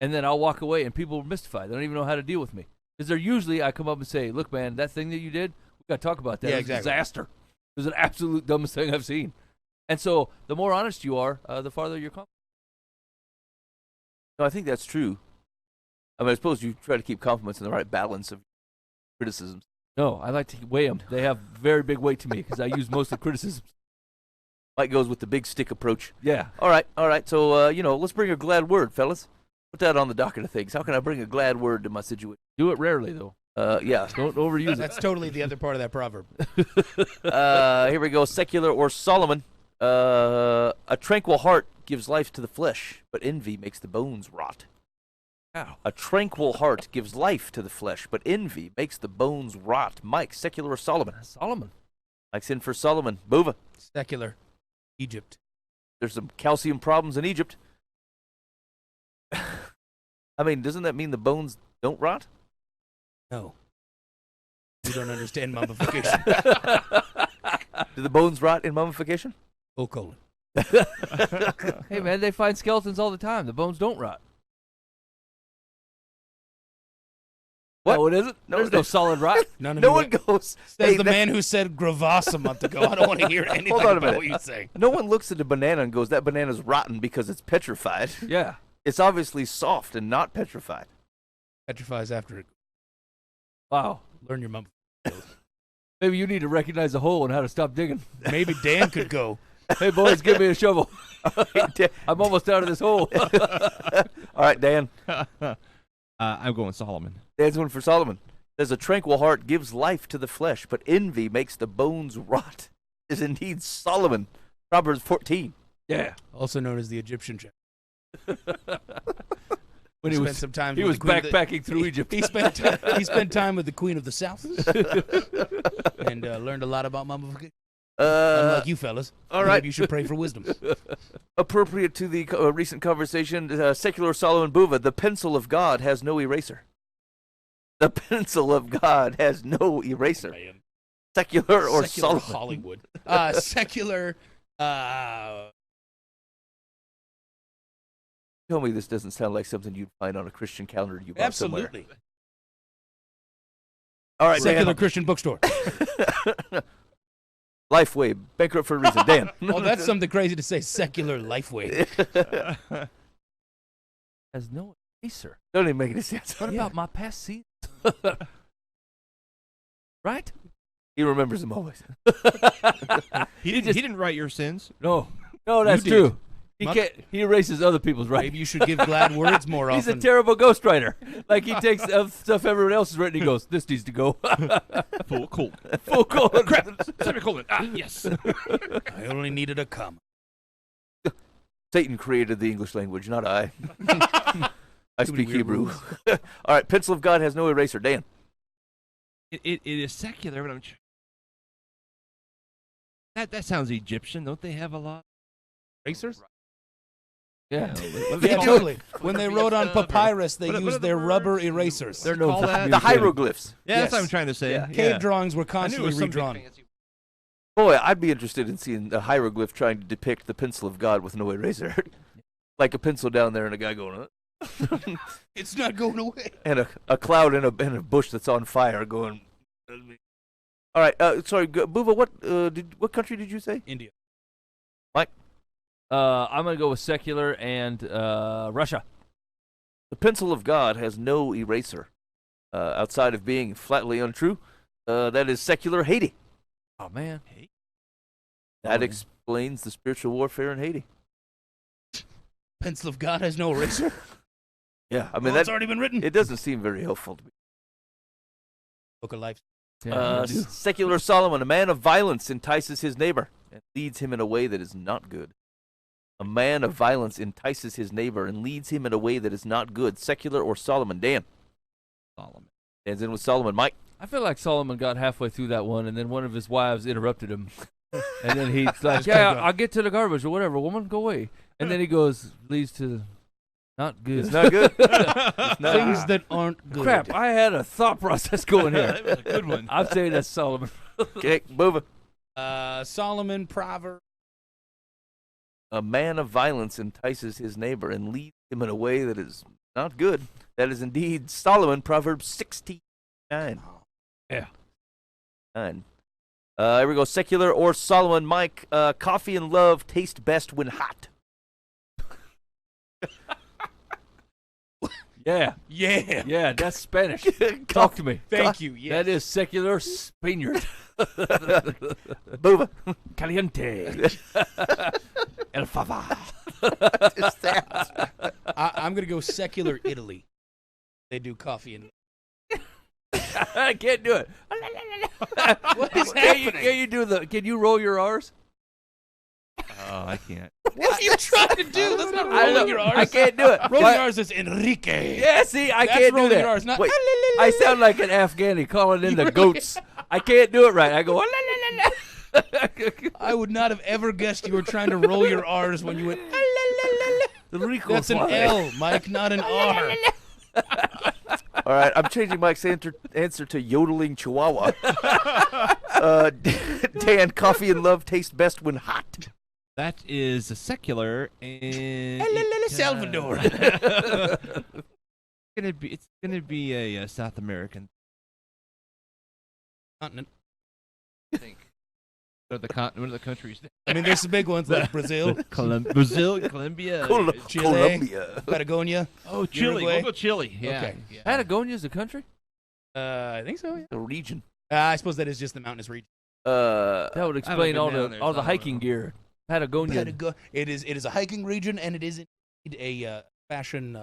S5: And then I'll walk away, and people are mystified. They don't even know how to deal with me because they're usually I come up and say, "Look, man, that thing that you did, we got to talk about that.
S3: Yeah,
S5: It was
S3: exactly.
S5: a disaster. It was an absolute dumbest thing I've seen." And so the more honest you are, the farther you're coming.
S2: No, I think that's true. I mean, I suppose you try to keep compliments in the right balance of criticisms.
S5: No, I like to weigh them. They have very big weight to me because I use most of the criticisms.
S2: Mike goes with the big stick approach.
S5: Yeah.
S2: All right. So, let's bring a glad word, fellas. Put that on the docket of things. How can I bring a glad word to my situation?
S5: Do it rarely, though.
S2: Yeah.
S5: Don't overuse it.
S3: That's totally the other part of that proverb.
S2: Here we go. Secular or Solomon. A tranquil heart gives life to the flesh, but envy makes the bones rot.
S5: Ow.
S2: A tranquil heart gives life to the flesh, but envy makes the bones rot. Mike, secular or Solomon?
S5: Solomon.
S2: Mike's in for Solomon. Bova.
S3: Secular. Egypt.
S2: There's some calcium problems in Egypt. I mean, doesn't that mean the bones don't rot?
S3: No. You don't understand mummification.
S2: Do the bones rot in mummification?
S3: Oh, colon.
S5: Hey, man, they find skeletons all the time. The bones don't rot.
S2: What?
S5: No, it isn't.
S2: No,
S5: There's
S2: it
S5: no
S2: isn't.
S5: solid rot.
S3: None of
S2: No
S3: you
S2: one goes.
S3: Says
S2: "Hey,
S3: the
S2: that-
S3: man who said gravas a month ago. I don't want to hear anything
S2: Hold on a
S3: about
S2: minute.
S3: what you say.
S2: No one looks at a banana and goes, "That banana's rotten because it's petrified."
S5: Yeah.
S2: It's obviously soft and not petrified.
S3: Petrifies after it.
S5: Wow.
S3: Learn your mum.
S5: Maybe you need to recognize the hole and how to stop digging.
S3: Maybe Dan could go.
S5: Hey, boys, give me a shovel.
S2: Dan-
S5: I'm almost out of this hole.
S2: All right, Dan.
S4: I'm going Solomon.
S2: Dan's one for Solomon. There's a tranquil heart gives life to the flesh, but envy makes the bones rot. Is indeed Solomon. Proverbs 14.
S5: Yeah.
S3: Also known as the Egyptian Jack.
S5: When
S3: Spent some time.
S5: he
S3: with
S5: was
S3: the queen of the-
S5: backpacking through Egypt.
S3: He spent time with the Queen of the South and learned a lot about mummification. Unlike you fellas.
S2: all right.
S3: Maybe you should pray for wisdom.
S2: Appropriate to the recent conversation, secular Solomon Buva, the pencil of God has no eraser. The pencil of God has no eraser.
S3: Man.
S2: Secular or
S3: Secular
S2: Solomon?
S3: Hollywood. Secular.
S2: Tell me this doesn't sound like something you'd find on a Christian calendar you bought somewhere.
S3: Absolutely.
S2: All right,
S3: Secular Christian bookstore.
S2: Dan. Lifeway, bankrupt for a reason. Dan.
S3: Oh, that's something crazy to say. Secular Lifeway.
S5: Has no eraser.
S2: Don't even make any sense.
S5: What about my past seasons? Right?
S2: He remembers them always.
S4: He didn't write your sins.
S5: No. No, that's
S3: did.
S5: true. He
S3: Monk-
S5: can't. He erases other people's right.
S3: Maybe you should give glad words more
S5: He's a
S3: often.
S5: terrible ghostwriter. Like he takes stuff everyone else has written. He goes, "This needs to go."
S4: Full cool.
S5: Full colon.
S4: Crap. Semicolon. Ah, yes.
S3: I only needed a comma.
S2: Satan created the English language, not I. I
S3: Too many
S2: speak
S3: weird
S2: Hebrew.
S3: rules.
S2: All right, pencil of God has no eraser. Dan.
S4: It is secular, but That sounds Egyptian. Don't they have a lot?
S3: Racers?
S5: Yeah.
S4: What do they
S3: Yeah,
S4: call
S3: totally.
S4: it?
S3: When they
S4: Rubber
S3: wrote on
S4: stuff or-
S3: papyrus, they
S4: what are
S3: used
S4: the
S3: their
S4: words?
S3: rubber erasers.
S5: They're no
S4: Call that?
S2: The hieroglyphs.
S4: Yeah, that's what
S3: Yes.
S4: I'm trying to say.
S2: Yeah.
S3: Cave drawings were
S4: I knew it
S3: constantly
S4: was some big
S3: redrawn.
S4: fancy-
S2: Boy, I'd be interested in seeing a hieroglyph trying to depict the pencil of God with no eraser. Like a pencil down there and a guy going,
S3: It's not going away.
S2: and a cloud in a bush that's on fire going. All right, sorry, Buva, what country did you say?
S3: India.
S5: I'm gonna go with secular and Russia.
S2: The pencil of God has no eraser, outside of being flatly untrue. That is secular Haiti.
S5: Oh man.
S2: That explains the spiritual warfare in Haiti.
S3: Pencil of God has no eraser.
S2: Yeah, I mean
S3: It's
S2: that
S3: already been written.
S2: it doesn't seem very helpful to me.
S3: Book of Life.
S5: Yeah,
S2: Secular Solomon, a man of violence entices his neighbor and leads him in a way that is not good. A man of violence entices his neighbor and leads him in a way that is not good. Secular or Solomon? Dan.
S4: Solomon.
S2: Dan's in with Solomon. Mike.
S5: I feel like Solomon got halfway through that one, and then one of his wives interrupted him. And then he's like, "Yeah, I'll get to the garbage or whatever. Woman, go away." And then he goes, leads to not good.
S2: It's not good. It's not
S3: Things
S2: good.
S3: that aren't good.
S5: Crap, I had a thought process going here.
S4: That was a good one.
S5: I'm saying that's Solomon.
S2: Okay, Buva.
S3: Solomon, Proverb.
S2: A man of violence entices his neighbor and leads him in a way that is not good. That is indeed Solomon, Proverbs 69.
S5: Yeah.
S2: 9. Here we go. Secular or Solomon. Mike, coffee and love taste best when hot.
S5: Yeah.
S3: Yeah.
S5: Yeah, that's Spanish. Talk to me.
S3: Thank you. Yes.
S5: That is secular Spaniard.
S2: Buva.
S5: Caliente. El favor.
S2: Just that.
S3: I'm going to go secular Italy. They do coffee and.
S5: I can't do it.
S3: What is
S5: Can you roll your R's?
S4: Oh, I can't.
S3: What are you trying to do? That's not
S5: I know.
S3: rolling your R's.
S5: I can't do it.
S3: Rolling
S5: Why-
S3: R's is Enrique.
S5: Yeah, see, I
S3: That's
S5: can't do
S3: rolling
S5: that.
S3: your R's, not.
S2: Wait,
S5: I sound like an Afghani calling in the goats. I can't do it right. I go, "La, la, la, la."
S3: I would not have ever guessed you were trying to roll your R's when you went.
S5: The Rico
S3: That's an
S5: fly.
S3: L, Mike, not an R.
S2: All right, I'm changing Mike's answer to yodeling chihuahua. Dan, coffee and love taste best when hot.
S4: That is a secular and
S3: Salvador.
S4: It's gonna be a South American
S3: Continent.
S4: thing. What are the countries?
S3: I mean, there's some big ones like Brazil,
S4: Brazil, Colombia,
S3: Chile.
S2: Colombia.
S3: Patagonia.
S4: Oh, Chile.
S3: Uruguay.
S4: We'll go Chile. Yeah.
S3: Okay.
S4: Yeah.
S5: Patagonia's a country?
S3: I think so. Yeah.
S2: The region.
S3: I suppose that is just the mountainous region.
S5: That would explain
S4: been
S5: all
S4: down
S5: the
S4: there,
S5: all
S4: so
S5: the
S4: I don't
S5: hiking
S4: know.
S5: gear. Patagonia.
S3: It is a hiking region, and it is indeed a fashion.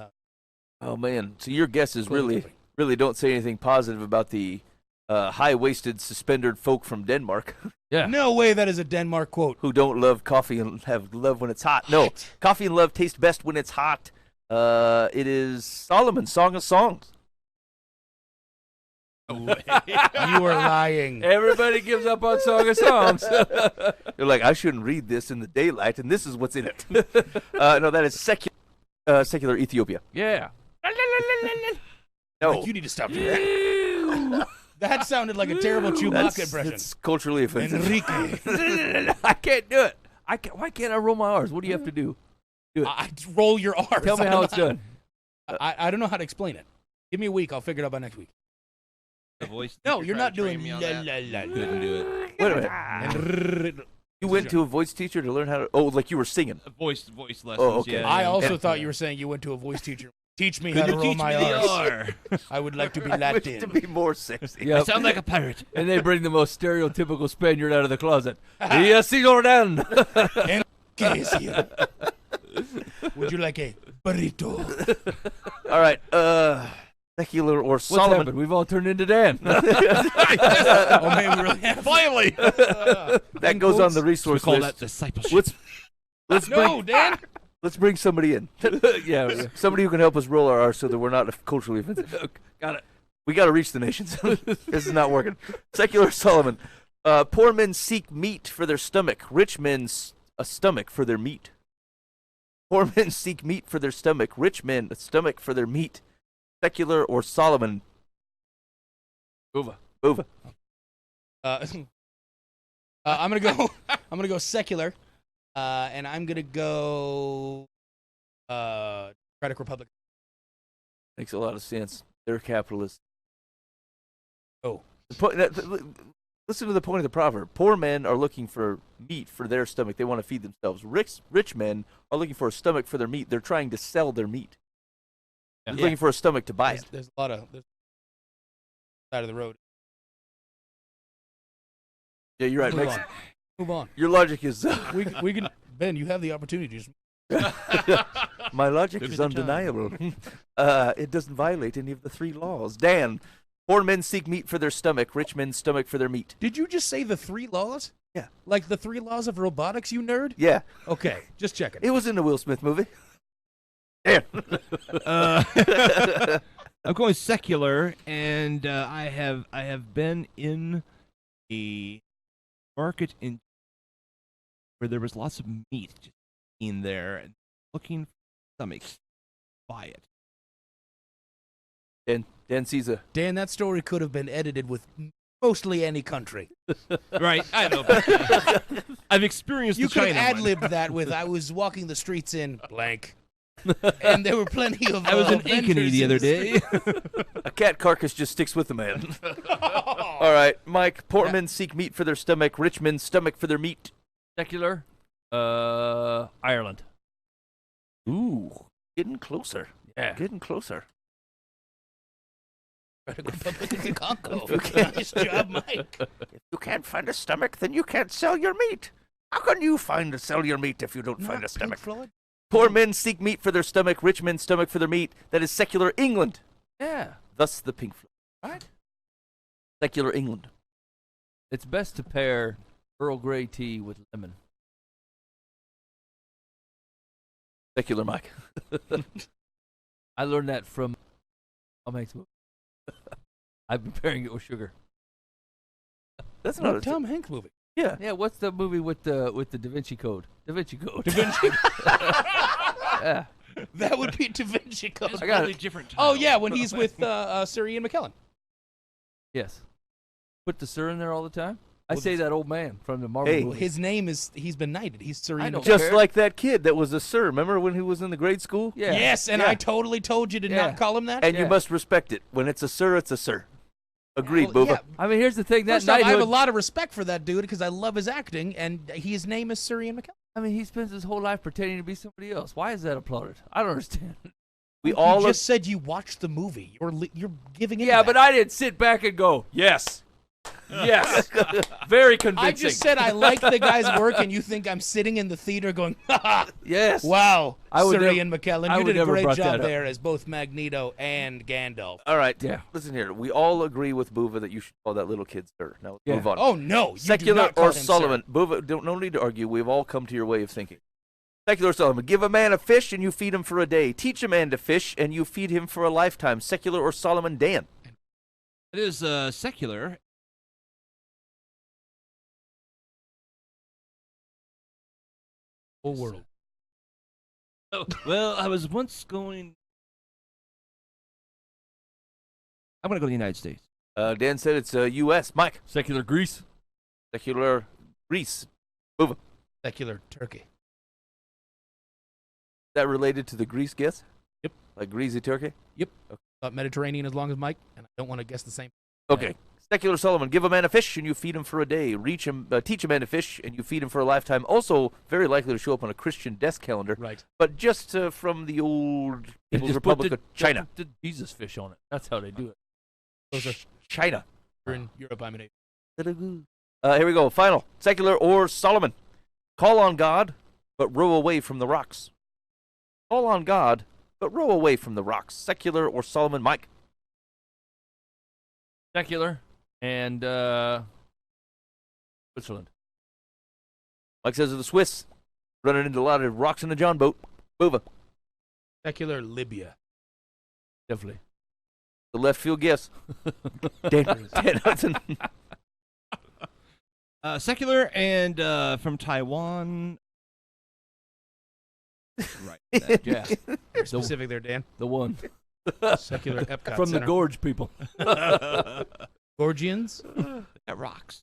S2: Oh man, so your guesses
S3: clothing
S2: really,
S3: company.
S2: really don't say anything positive about the high-waisted, suspended folk from Denmark
S5: Yeah.
S3: No way that is a Denmark quote.
S2: who don't love coffee and have love when it's hot. No, coffee and love taste best when it's hot. It is Solomon, Song of Songs.
S3: You are lying.
S5: Everybody gives up on Song of Songs.
S2: They're like, I shouldn't read this in the daylight, and this is what's in it. No, that is secular Ethiopia.
S5: Yeah.
S2: No,
S3: Like, you need to stop doing that. That sounded like a terrible Chewbacca impression.
S2: it's culturally offensive.
S3: Enrique.
S5: I can't do it. Why can't I roll my R's? What do you have to do?
S3: Roll your R's.
S5: Tell me
S3: I
S5: how
S3: don't
S5: it's
S3: know
S5: done.
S3: I don't know how to explain it. Give me a week. I'll figure it out by next week.
S4: The voice
S3: No,
S4: teacher
S3: you're
S4: tried
S3: not
S4: to train
S3: doing
S4: me on
S3: la
S4: that.
S3: la la.
S4: Couldn't do it.
S2: Wait a minute. You went to a voice teacher to learn how to. Oh, like you were singing.
S4: Voice lessons.
S2: okay.
S4: Yeah,
S3: I
S4: yeah.
S3: also
S2: And-
S3: thought you were saying you went to a voice teacher. Teach me
S4: Could
S3: how to
S4: you
S3: roll
S4: teach
S3: my
S4: me the
S3: R's.
S4: R?
S3: I would like to be
S2: I wish to
S3: Latin.
S2: be more sexy.
S5: Yep.
S4: I sound like a pirate.
S5: And they bring the most stereotypical Spaniard out of the closet. Yes, señor Dan.
S3: ¿Qué es here? Would you like a burrito?
S2: All right. Secular or
S5: What's
S2: Solomon.
S5: happened? We've all turned into Dan.
S3: Oh man, we really have.
S4: Finally.
S2: That goes on the
S4: We
S2: resource
S4: call that
S2: list.
S4: discipleship.
S2: Let's
S3: No, Dan.
S2: let's bring somebody in.
S5: yeah.
S2: Somebody who can help us roll our R so that we're not culturally offensive.
S5: Got it.
S2: We got to reach the nations. This is not working. Secular Solomon. Poor men seek meat for their stomach. Rich men a stomach for their meat. Poor men seek meat for their stomach. Rich men a stomach for their meat. Secular or Solomon?
S5: Bova.
S3: I'm gonna go. I'm gonna go secular, and I'm gonna go Democratic Republic.
S2: Makes a lot of sense. They're capitalists.
S3: Oh,
S2: Listen to the point of the proverb. Poor men are looking for meat for their stomach. They want to feed themselves. Rich men are looking for a stomach for their meat. They're trying to sell their meat. They're looking for a stomach to buy it.
S3: There's a lot of side of the road.
S2: Yeah, you're right.
S3: Move on.
S2: Your logic is...
S3: We can Ben. You have the opportunity.
S2: My logic
S4: Give
S2: is
S4: me the time.
S2: undeniable. It doesn't violate any of the 3 laws. Dan, poor men seek meat for their stomach. Rich men stomach for their meat.
S3: Did you just say the 3 laws?
S2: Yeah.
S3: Like the 3 laws of robotics, you nerd?
S2: Yeah,
S3: Okay, just checking.
S2: it was in the Will Smith movie. Dan.
S4: I'm going secular, and I have been in a market in where there was lots of meat just in there, and looking for stomachs. Buy it.
S2: Dan Caesar.
S3: Dan, that story could have been edited with mostly any country.
S4: Right, I know. But I've experienced
S3: You
S4: the
S3: could
S4: China
S3: have
S4: one.
S3: ad-libbed that with, I was walking the streets in blank. And there were plenty of
S4: I was in
S3: vendors
S4: Ankeny the
S3: in
S4: other
S3: street.
S4: day.
S2: A cat carcass just sticks with the man. All right, Mike. Poor men seek meat for their stomach. Rich men stomach for their meat.
S5: Secular. Ireland.
S2: Ooh, getting closer.
S5: Yeah.
S2: Getting closer.
S3: Republic of the Congo.
S2: Okay.
S3: Nice job, Mike.
S2: If you can't find a stomach, then you can't sell your meat. How can you sell your meat if you don't find a
S3: Not
S2: stomach?
S3: Pink Floyd?
S2: Poor men seek meat for their stomach. Rich men stomach for their meat. That is secular England.
S5: Yeah.
S2: Thus the Pink Floyd.
S5: Right.
S2: Secular England.
S5: It's best to pair Earl Grey tea with lemon.
S2: Secular Mike.
S5: I learned that from Tom Hanks movie. I've been pairing it with sugar.
S2: That's
S3: What
S2: not
S3: Tom Hanks movie?
S2: Yeah.
S5: Yeah, what's the movie with the Da Vinci Code? Da Vinci Code.
S3: Da Vinci.
S5: Yeah.
S3: That would be Da Vinci Code.
S4: It's
S5: I got
S4: really
S5: it.
S4: different.
S3: Oh
S4: title.
S3: yeah, when he's with Sir Ian McKellen.
S5: Yes. Put the sir in there all the time. I
S3: Well,
S5: say that old man from the Marvel
S2: Hey.
S5: movie.
S3: He's been knighted. He's Sir
S5: I
S3: Ian
S5: don't
S3: McKellen.
S2: Just
S5: care.
S2: like that kid that was a sir. Remember when he was in the grade school?
S5: Yeah.
S3: Yes, and
S2: Yeah.
S3: I totally told you to
S5: Yeah.
S3: not call him that.
S2: And you
S5: Yeah.
S2: must respect it. When it's a sir, it's a sir. Agreed,
S3: Well,
S2: Booba.
S3: yeah.
S5: I mean, here's the thing. That
S3: First off, I have
S5: knighthood.
S3: a lot of respect for that dude because I love his acting, and his name is Sir Ian McKellen.
S5: I mean, he spends his whole life pretending to be somebody else. Why is that applauded? I don't understand.
S2: We
S3: You
S2: all
S3: just said you watched the movie. You're giving into
S5: Yeah,
S3: that.
S5: but I didn't sit back and go, yes. Yes. Very convincing.
S3: I just said I like the guy's work, and you think I'm sitting in the theater going, ha ha,
S5: yes.
S3: wow,
S5: I would
S3: Sir
S5: nev-
S3: Ian McKellen,
S5: I
S3: you
S5: would
S3: did a
S5: never
S3: great
S5: brought that
S3: job
S5: up.
S3: there as both Magneto and Gandalf.
S2: All right.
S5: Yeah.
S2: Listen here. We all agree with Booba that you should call that little kid sir. Now let's
S5: Yeah.
S2: move on.
S3: Oh no, you do
S2: Secular
S3: not call
S2: or
S3: him sir.
S2: Solomon? Booba, no need to argue. We've all come to your way of thinking. Secular or Solomon? Give a man a fish and you feed him for a day. Teach a man to fish and you feed him for a lifetime. Secular or Solomon? Dan.
S4: It is secular.
S3: Whole world.
S4: Well, I was once going. I'm going to go to the United States.
S2: Dan said it's U.S. Mike.
S5: Secular Greece.
S2: Secular Greece.
S3: Secular Turkey.
S2: That related to the Greece guess?
S3: Yep.
S2: Like greasy turkey?
S3: Mediterranean as long as Mike, and I don't want to guess the same.
S2: Okay. Secular Solomon, give a man a fish and you feed him for a day. Teach a man to fish and you feed him for a lifetime. Also, very likely to show up on a Christian death calendar,
S3: Right.
S2: but just from the old People's
S5: Just
S2: Republic
S5: put
S2: of China.
S5: the Jesus fish on it. That's how they do it.
S3: Those are
S2: China.
S3: in Europe. I'm in.
S2: Here we go. Final. Secular or Solomon. Call on God, but row away from the rocks. Call on God, but row away from the rocks. Secular or Solomon. Mike.
S5: Secular and Switzerland.
S2: Mike says of the Swiss. Running into a lot of rocks in the John boat. Booba.
S3: Secular Libya.
S5: Definitely.
S2: The left field guess. Dan Hudson.
S4: Secular and from Taiwan. Right.
S5: Yeah,
S3: Very specific there, Dan.
S5: the one
S3: Secular Epcot
S5: from the
S3: Center.
S5: Gorge people.
S3: Gorgians.
S4: That rocks.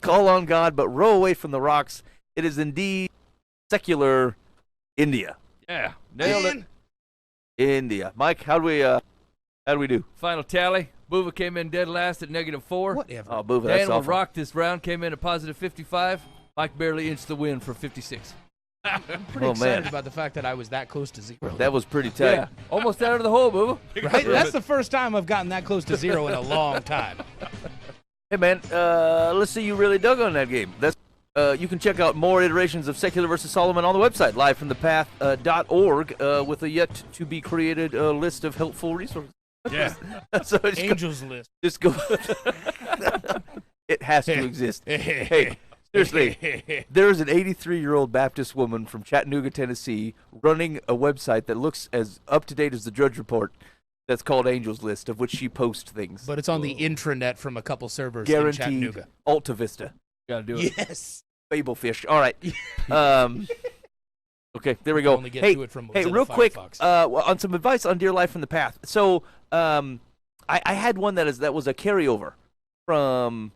S2: Call on God, but row away from the rocks. It is indeed secular India.
S5: Yeah, nailed it.
S2: India. Mike, how do we do?
S5: Final tally. Boova came in dead last at -4.
S3: Whatever.
S2: Oh, Boova, that's
S5: Dan will
S2: awful.
S5: rock this round. Came in at +55. Mike barely inched the win for 56.
S3: I'm pretty
S2: Oh,
S3: excited
S2: man.
S3: about the fact that I was that close to zero.
S2: That was pretty tight.
S5: Yeah, almost out of the hole, Boova.
S3: Right? That's the first time I've gotten that close to zero in a long time.
S2: Hey, man, let's see you really dug on that game. That's you can check out more iterations of Secular vs. Solomon on the website, livefromthepath.org, with a yet-to-be-created list of helpful resources.
S3: Yeah.
S2: So just
S3: Angels list.
S2: Just go. It has to exist. Hey, seriously, there's an 83-year-old Baptist woman from Chattanooga, Tennessee, running a website that looks as up-to-date as the Drudge Report. That's called Angels List, of which she posts things.
S3: But it's on the intranet from a couple servers in
S2: Guaranteed.
S3: Chattanooga.
S2: Alta Vista.
S5: Gotta do it.
S3: Yes.
S2: Babelfish. All right. Okay, there we go.
S3: Only get
S2: Hey,
S3: to it from
S2: hey,
S3: Mozilla
S2: real quick,
S3: Firefox.
S2: on some advice on Dear Life from the Path. So, I had one that was a carryover from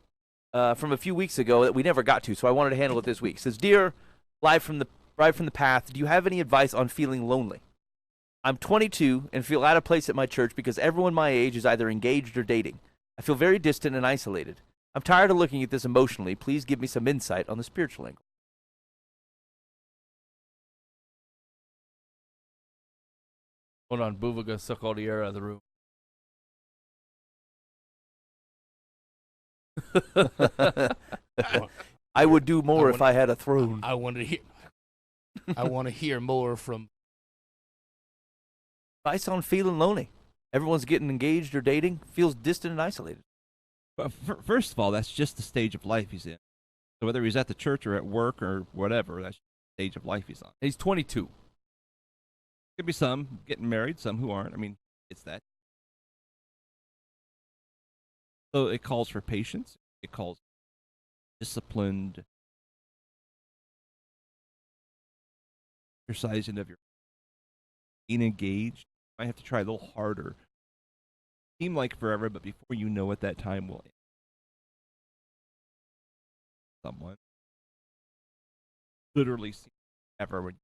S2: a few weeks ago that we never got to, so I wanted to handle it this week. It says, Dear Life from the Path, do you have any advice on feeling lonely? I'm 22 and feel out of place at my church because everyone my age is either engaged or dating. I feel very distant and isolated. I'm tired of looking at this emotionally. Please give me some insight on the spiritual angle.
S5: Hold on, Boova gonna suck all the air out of the room.
S2: I would do more if I had a throne.
S3: I want to hear. I want to hear more from.
S2: Advice on feeling lonely. Everyone's getting engaged or dating, feels distant and isolated.
S4: But first of all, that's just the stage of life he's in. So whether he's at the church or at work or whatever, that's the stage of life he's on.
S5: He's 22.
S4: Could be some getting married, some who aren't. I mean, it's that. So it calls for patience. It calls for disciplined exercising of your being engaged. You might have to try a little harder. Seem like forever, but before you know it, that time will end. Someone literally see ever when.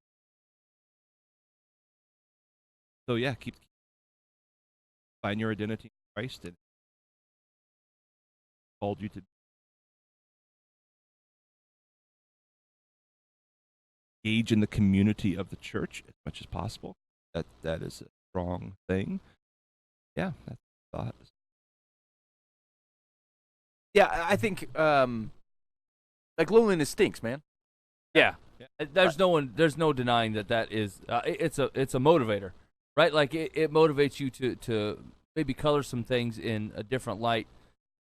S4: So yeah, keep find your identity in Christ and called you to engage in the community of the church as much as possible. That is a strong thing. Yeah, that's the thought.
S2: Yeah, I think like loneliness stinks, man.
S5: Yeah.
S4: Yeah.
S5: There's no denying that is it's a motivator, right? Like it motivates you to maybe color some things in a different light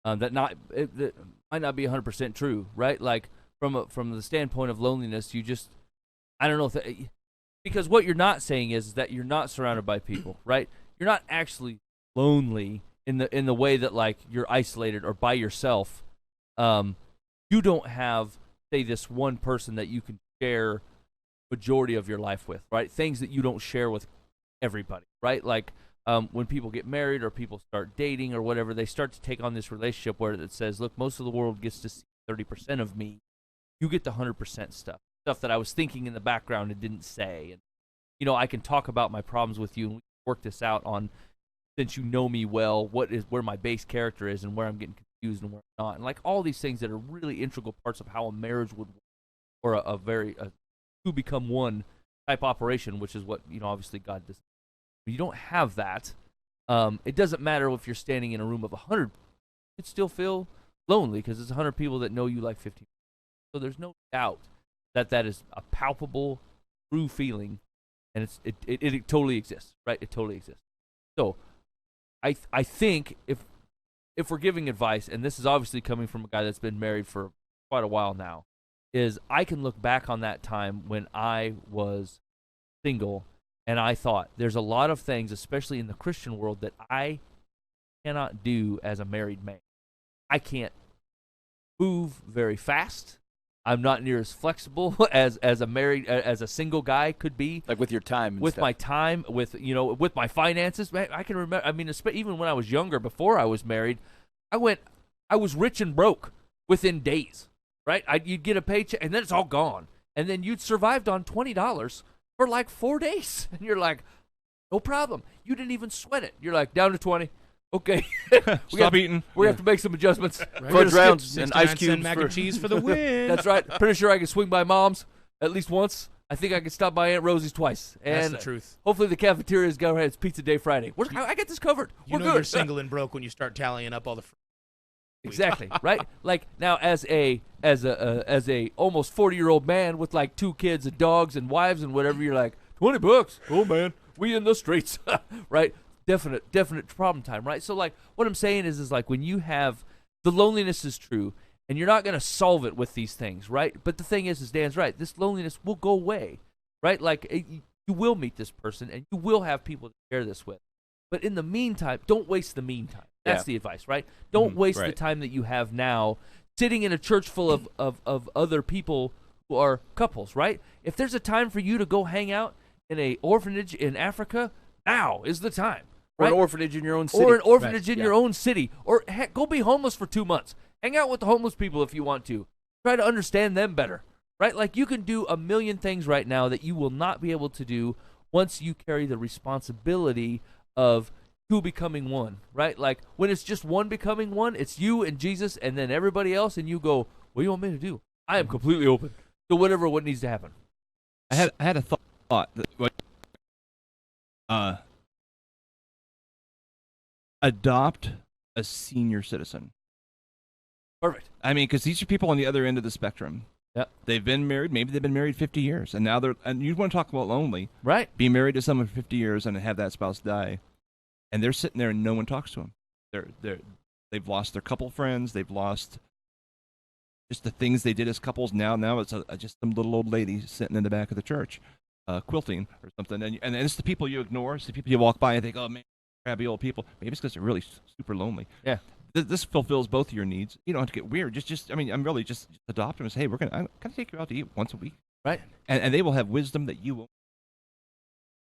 S5: that might not be 100% true, right? Like from the standpoint of loneliness, you just I don't know if because what you're not saying is that you're not surrounded by people, right? You're not actually lonely in the way that like you're isolated or by yourself. You don't have say this one person that you can share majority of your life with, right? Things that you don't share with everybody, right? Like when people get married or people start dating or whatever, they start to take on this relationship where it says, look, most of the world gets to see 30% of me. You get the 100% stuff that I was thinking in the background and didn't say. And, you know, I can talk about my problems with you and we can work this out on, since you know me well, where my base character is and where I'm getting confused and where I'm not. And like all these things that are really integral parts of how a marriage would work, or a two become one type operation, which is what, you know, obviously God does. When you don't have that, it doesn't matter if you're standing in a room of 100, you'd still feel lonely because it's 100 people that know you like 15. So there's no doubt that is a palpable, true feeling, and it totally exists, right? It totally exists. So I think if we're giving advice, and this is obviously coming from a guy that's been married for quite a while now, is I can look back on that time when I was single, and I thought there's a lot of things, especially in the Christian world, that I cannot do as a married man. I can't move very fast. I'm not near as flexible as a single guy could be.
S2: Like with your time and
S5: with
S2: stuff.
S5: my time, with my finances. Man, I can remember. I mean, even when I was younger, before I was married, I was rich and broke within days. Right? You'd get a paycheck, and then it's all gone, and then you'd survived on $20 for like 4 days, and you're like, no problem. You didn't even sweat it. You're like, down to 20. Okay.
S4: Stop eating.
S5: We have to make some adjustments.
S3: Right.
S2: Fudge rounds and
S3: 69
S2: ice
S3: cent
S2: cubes
S3: mac
S2: for
S3: and cheese for the win.
S5: That's right. Pretty sure I can swing by Mom's at least once. I think I can stop by Aunt Rosie's twice.
S3: That's
S5: And
S3: the truth.
S5: hopefully the cafeteria's got its Pizza Day Friday. I get this covered.
S3: You
S5: We're
S3: know
S5: good.
S3: you're single and broke when you start tallying up all the.
S5: Exactly. Right. Like now, as a almost 40-year-old man with like 2 kids and dogs and wives and whatever, you're like $20. Oh man, we in the streets. Right. Definite problem time. Right. So like what I'm saying is like when you have the loneliness is true, and you're not going to solve it with these things. Right. But the thing is Dan's right. This loneliness will go away. Right. Like you will meet this person and you will have people to share this with. But in the meantime, don't waste the meantime. That's the advice, right? Don't waste the time that you have now sitting in a church full of other people who are couples, right? If there's a time for you to go hang out in a orphanage in Africa, now is the time. Right?
S2: Or an orphanage in your own city.
S5: Or an orphanage in your own city. Or heck, go be homeless for 2 months. Hang out with the homeless people if you want to. Try to understand them better, right? Like you can do a million things right now that you will not be able to do once you carry the responsibility of two becoming one, right? Like when it's just one becoming one, it's you and Jesus and then everybody else, and you go, what do you want me to do? I am completely open to whatever what needs to happen.
S4: I had a thought that adopt a senior citizen.
S5: Perfect.
S4: I mean, because these are people on the other end of the spectrum.
S5: Yep.
S4: They've been married. Maybe they've been married 50 years, and now and you want to talk about lonely?
S5: Right.
S4: Be married to someone for 50 years and have that spouse die, and they're sitting there and no one talks to them. They've lost their couple friends. They've lost just the things they did as couples. Now it's just some little old lady sitting in the back of the church, quilting or something. And it's the people you ignore. It's the people you walk by and think, oh man, crabby old people. Maybe it's because they're really super lonely.
S5: Yeah.
S4: This fulfills both of your needs. You don't have to get weird. I'm really just adopt them and say, hey, I'm gonna take you out to eat once a week.
S5: Right.
S4: And they will have wisdom that you won't.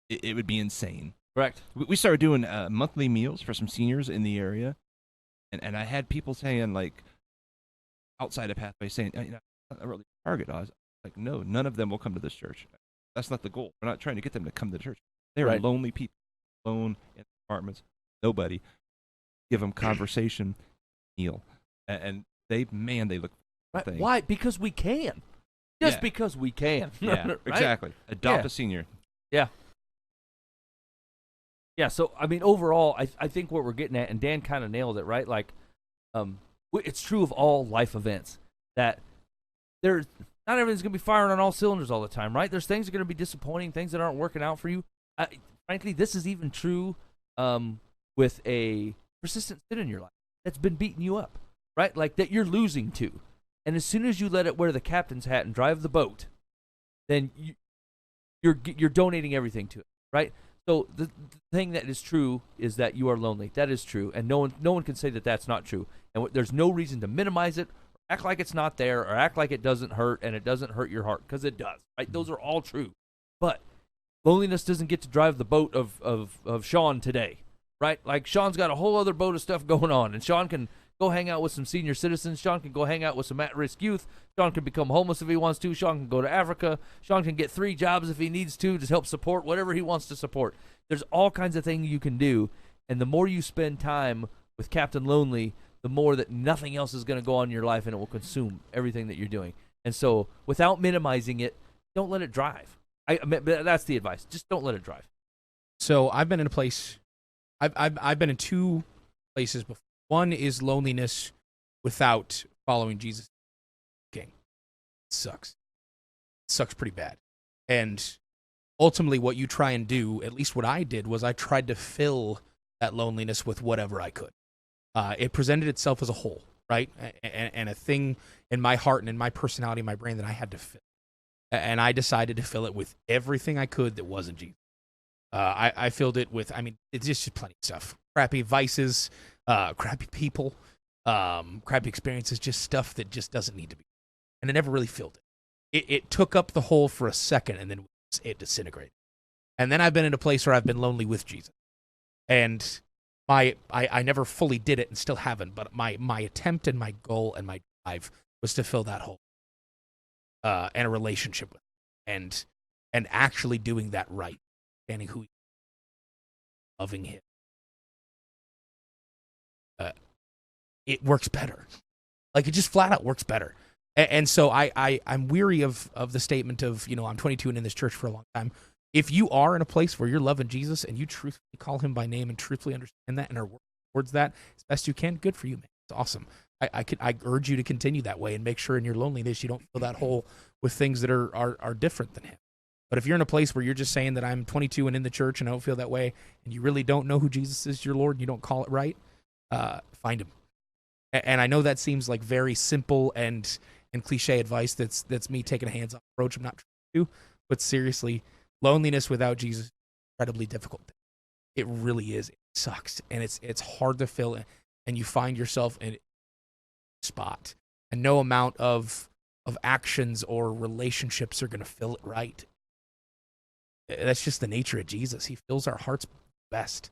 S4: It would be insane.
S5: Correct.
S4: We started doing monthly meals for some seniors in the area, and I had people saying, like, outside of Pathway, saying, you know, I'm not really a target. I was like, no, none of them will come to this church. That's not the goal. We're not trying to get them to come to the church. They're
S5: Right.
S4: lonely people, alone in apartments, nobody. Give them conversation, meal, and they look.
S5: Right.
S4: Thing.
S5: Why? Because we can. Just
S4: Yeah.
S5: because we can.
S4: Yeah,
S5: Right?
S4: exactly. Adopt
S5: Yeah.
S4: a senior.
S5: Yeah. Yeah, so I mean overall I think what we're getting at, and Dan kind of nailed it, right? Like it's true of all life events that there's not everything's going to be firing on all cylinders all the time, right? There's things that are going to be disappointing, things that aren't working out for you. Frankly, this is even true with a persistent sin in your life that's been beating you up, right? Like that you're losing to. And as soon as you let it wear the captain's hat and drive the boat, then you're donating everything to it, right? So the thing that is true is that you are lonely. That is true, and no one can say that that's not true. And there's no reason to minimize it, or act like it's not there, or act like it doesn't hurt, and it doesn't hurt your heart, because it does. Right? Those are all true. But loneliness doesn't get to drive the boat of Sean today, right? Like Sean's got a whole other boat of stuff going on, and Sean can go hang out with some senior citizens. Sean can go hang out with some at-risk youth. Sean can become homeless if he wants to. Sean can go to Africa. Sean can get 3 jobs if he needs to help support whatever he wants to support. There's all kinds of things you can do, and the more you spend time with Captain Lonely, the more that nothing else is going to go on in your life, and it will consume everything that you're doing. And so, without minimizing it, don't let it drive. That's the advice. Just don't let it drive.
S3: So I've been in a place. I've been in 2 places before. One is loneliness without following Jesus King. It sucks. It sucks pretty bad. And ultimately what you try and do, at least what I did, was I tried to fill that loneliness with whatever I could. It presented itself as a whole, right? And a thing in my heart and in my personality, in my brain that I had to fill. And I decided to fill it with everything I could that wasn't Jesus. I filled it with, it's just plenty of stuff. Crappy vices, crappy people, crappy experiences, just stuff that just doesn't need to be. And it never really filled it. It took up the hole for a second, and then it disintegrated. And then I've been in a place where I've been lonely with Jesus. And I never fully did it and still haven't, but my attempt and my goal and my drive was to fill that hole. And a relationship with him. And actually doing that right. Understanding who he is. Loving him. It works better. Like, it just flat out works better. And so I'm weary of the statement of, I'm 22 and in this church for a long time. If you are in a place where you're loving Jesus and you truthfully call him by name and truthfully understand that and are working towards that as best you can, good for you, man. It's awesome. I urge you to continue that way and make sure in your loneliness you don't fill that hole with things that are different than him. But if you're in a place where you're just saying that I'm 22 and in the church and I don't feel that way, and you really don't know who Jesus is, your Lord, and you don't call it right, find him. And I know that seems like very simple and cliche advice. That's me taking a hands-off approach. I'm not trying to, but seriously, loneliness without Jesus is incredibly difficult. It really is. It sucks, and it's hard to fill in, and you find yourself in a spot, and no amount of actions or relationships are going to fill it right. That's just the nature of Jesus. He fills our hearts best,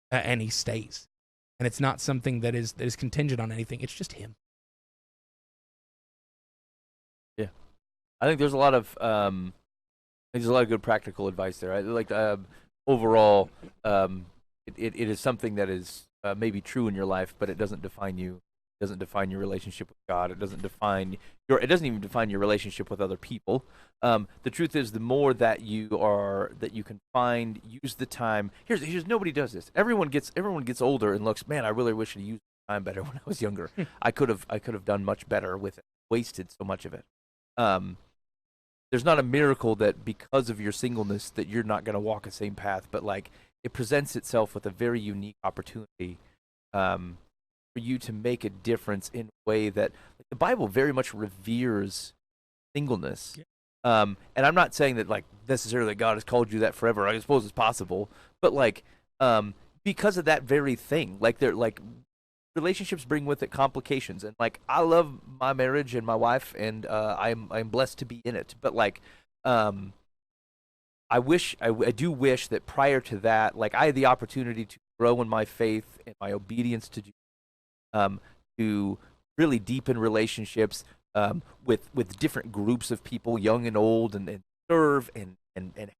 S3: and he stays. And it's not something that is contingent on anything. It's just him.
S2: Yeah, I think there's a lot of good practical advice there. I like overall, it is something that is maybe true in your life, but it doesn't define you. It doesn't define your relationship with God. It doesn't even define your relationship with other people. The truth is, the more that you can find, use the time. Here's nobody does this. Everyone gets older and looks, man, I really wish I'd used the time better when I was younger. I could have done much better with it. Wasted so much of it. There's not a miracle that because of your singleness that you're not going to walk the same path, but like it presents itself with a very unique opportunity for you to make a difference in a way that the Bible very much reveres singleness. Yeah. And I'm not saying that like necessarily God has called you that forever. I suppose it's possible, but like because of that very thing, like they're like relationships bring with it complications, and like I love my marriage and my wife, and I'm blessed to be in it. But like I do wish that prior to that, like I had the opportunity to grow in my faith and my obedience to to really deepen relationships with different groups of people, young and old, and serve and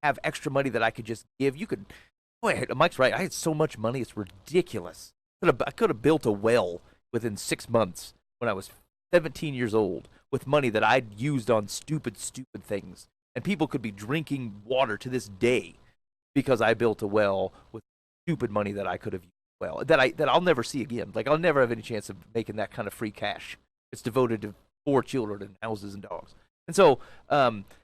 S2: have extra money that I could just give. Mike's right. I had so much money, it's ridiculous. I could have built a well within 6 months when I was 17 years old with money that I'd used on stupid things. And people could be drinking water to this day because I built a well with stupid money that I could have used well, that I'll never see again. Like I'll never have any chance of making that kind of free cash. It's devoted to 4 children and houses and dogs. And so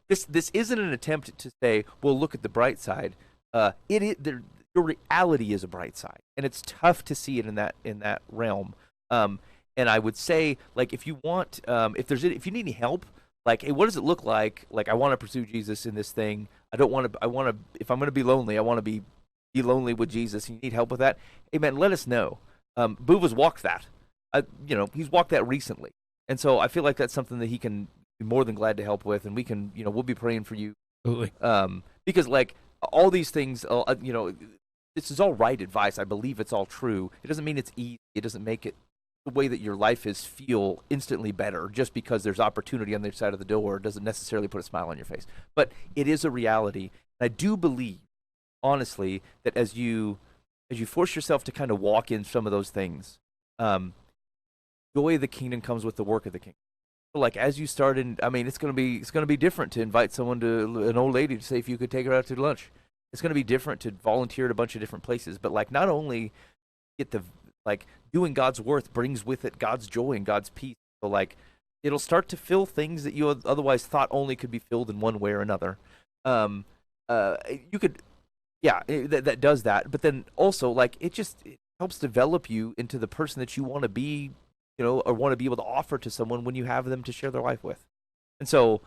S2: this isn't an attempt to say, well, look at the bright side. Your reality is a bright side, and it's tough to see it in that realm. And I would say, like, if you want, if you need any help, like, hey, what does it look like? Like, I want to pursue Jesus in this thing. If I'm going to be lonely, I want to be lonely with Jesus. And you need help with that? Hey, man, let us know. Boova's walked that. He's walked that recently. And so I feel like that's something that he can be more than glad to help with, and we can, we'll be praying for you.
S3: Absolutely.
S2: Because like all these things, this is all right advice. I believe it's all true. It doesn't mean it's easy. It doesn't make it the way that your life is feel instantly better just because there's opportunity on the other side of the door. It doesn't necessarily put a smile on your face. But it is a reality. And I do believe, honestly, that as you force yourself to kind of walk in some of those things, joy of the kingdom comes with the work of the kingdom. So like as you start in, I mean, it's gonna be different to invite someone to an old lady to say if you could take her out to lunch. It's gonna be different to volunteer at a bunch of different places. But like not only doing God's work brings with it God's joy and God's peace. So like it'll start to fill things that you otherwise thought only could be filled in one way or another. You could. Yeah, that does that. But then also, like, it helps develop you into the person that you want to be, or want to be able to offer to someone when you have them to share their life with. And so,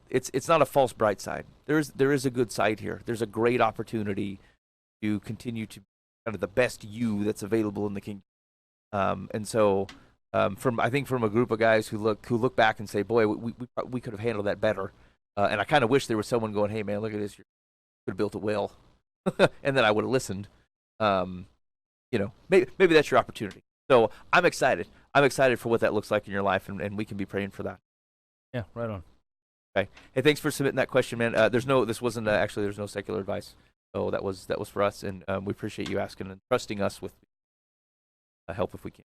S2: it's not a false bright side. There is a good side here. There's a great opportunity to continue to be kind of the best you that's available in the kingdom. And so from a group of guys who look back and say, boy, we could have handled that better. And I kind of wish there was someone going, hey man, look at this, you could have built it well, and then I would have listened. Maybe that's your opportunity. So I'm excited. I'm excited for what that looks like in your life, and we can be praying for that.
S5: Yeah, right on.
S2: Okay. Hey, thanks for submitting that question, man. There's no secular advice. So that was for us, and we appreciate you asking and trusting us with help if we can.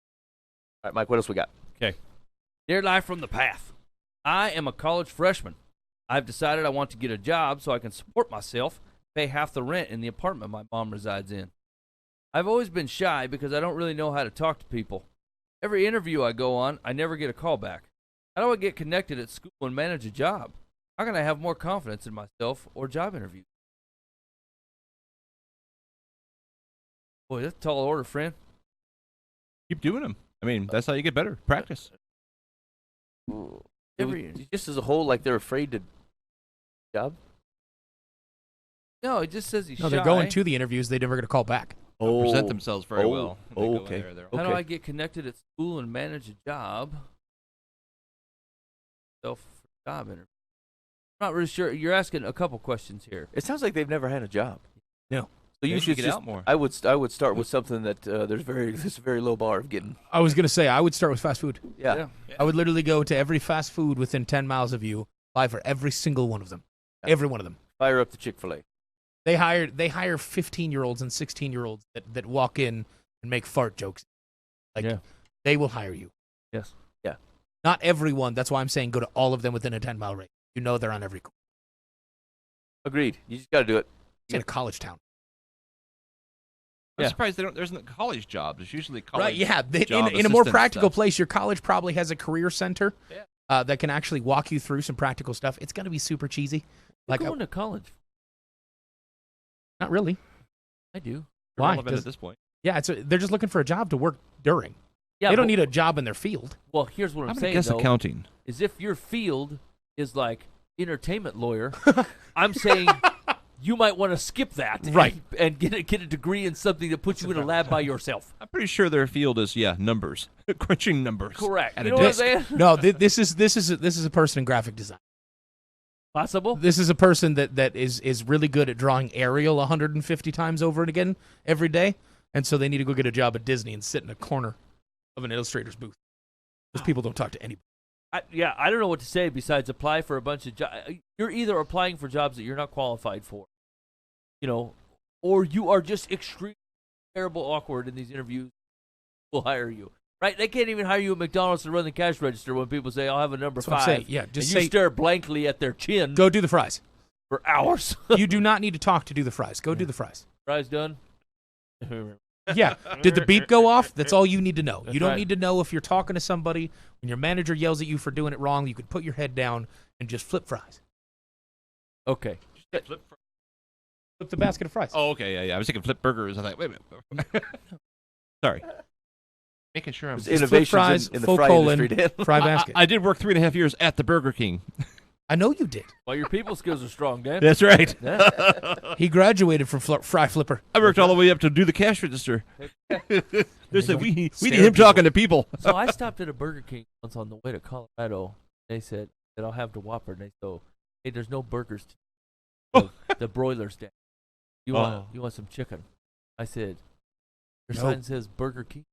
S2: All right, Mike, what else we got?
S5: Okay. Dear Life from the Path, I am a college freshman. I've decided I want to get a job so I can support myself, pay half the rent in the apartment my mom resides in. I've always been shy because I don't really know how to talk to people. Every interview I go on, I never get a call back. How do I get connected at school and manage a job? How can I have more confidence in myself or job interviews? Boy, that's a tall order, friend.
S4: Keep doing them. I mean, that's how you get better. Practice.
S2: Just as a whole, like they're afraid to job.
S5: No, it just says he's
S3: No,
S5: shy.
S3: they're going to the interviews. They never get a call back.
S4: Present themselves very well. when they go
S2: okay.
S4: there. They're
S5: How do
S2: Okay.
S5: I get connected at school and manage a job? Job interview. I'm not really sure. You're asking a couple questions here.
S2: It sounds like they've never had a job.
S3: No.
S2: So
S4: They
S2: you
S4: need to
S2: should
S4: get
S2: just,
S4: out more.
S2: I would start with something that there's a very low bar of getting.
S3: I was going to say, I would start with fast food.
S2: Yeah.
S3: I would literally go to every fast food within 10 miles of you, apply for every single one of them.
S2: Yeah.
S3: Every one of them.
S2: Fire up the Chick-fil-A.
S3: They hire 15-year-olds and 16-year-olds that walk in and make fart jokes. They will hire you.
S5: Yes.
S2: Yeah.
S3: Not everyone. That's why I'm saying go to all of them within a 10-mile radius. You know they're on every corner.
S2: Agreed. You just got to do it.
S3: It's in a college town.
S4: I'm
S5: Yeah.
S4: surprised there's no college jobs. There's usually college.
S3: Right, yeah.
S4: job
S3: In a more
S4: assistant
S3: practical
S4: stuff.
S3: place, your college probably has a career center that can actually walk you through some practical stuff. It's going to be super cheesy.
S5: Like going to college.
S3: Not really.
S5: I do.
S3: Why?
S4: Irrelevant at this point.
S3: Yeah, they're just looking for a job to work during.
S5: Yeah,
S3: They don't
S5: but-
S3: need a job in their field.
S5: Well, here's what I'm
S4: I'm gonna
S5: saying,
S4: guess
S5: though,
S4: accounting.
S5: is if your field is like entertainment lawyer, I'm saying you might want to skip that,
S3: Right.
S5: and get a degree in something that puts you in a lab by yourself.
S4: I'm pretty sure their field is numbers, crunching numbers.
S5: Correct.
S4: At
S5: You
S4: a
S5: know what I'm
S4: desk.
S5: saying?
S3: No, this is a person in graphic design.
S5: Possible.
S3: This is a person that is really good at drawing Ariel 150 times over and again every day, and so they need to go get a job at Disney and sit in a corner of an illustrator's booth. Because people don't talk to anybody.
S5: I don't know what to say besides apply for a bunch of jobs. You're either applying for jobs that you're not qualified for, or you are just extremely terrible, awkward in these interviews. Will hire you, right? They can't even hire you at McDonald's to run the cash register when people say, "I'll have a number
S3: That's what I'm
S5: 5."
S3: saying. Yeah, just
S5: and you
S3: say,
S5: stare blankly at their chin
S3: go do the fries.
S5: for hours.
S3: You do not need to talk to do the fries. Go do the fries.
S5: Fries done.
S3: Yeah. Did the beep go off? That's all you need to know.
S5: That's
S3: You don't
S5: right.
S3: need to know if you're talking to somebody. When your manager yells at you for doing it wrong, you could put your head down and just flip fries.
S5: Okay.
S3: Flip the basket of fries.
S4: Oh, okay, yeah. I was thinking flip burgers. I thought, wait a minute. Sorry. Making sure I'm.
S2: There's
S3: flip
S2: innovations
S3: fries,
S2: in the
S3: full
S2: fry
S3: colon,
S2: industry, Dan.
S3: fry basket.
S4: I did work 3.5 years at the Burger King.
S3: I know you did.
S5: Well, your people skills are strong, Dan.
S4: That's right.
S3: He graduated from fry flipper.
S4: I worked all the way up to do the cash register. We need
S3: Stare
S4: him
S3: people.
S4: talking to people.
S5: So I stopped at a Burger King once on the way to Colorado. They said that I'll have the Whopper. And they go, "Hey, there's no burgers. The broiler's down. You want some chicken?" I said, "Your
S3: No.
S5: sign says Burger King."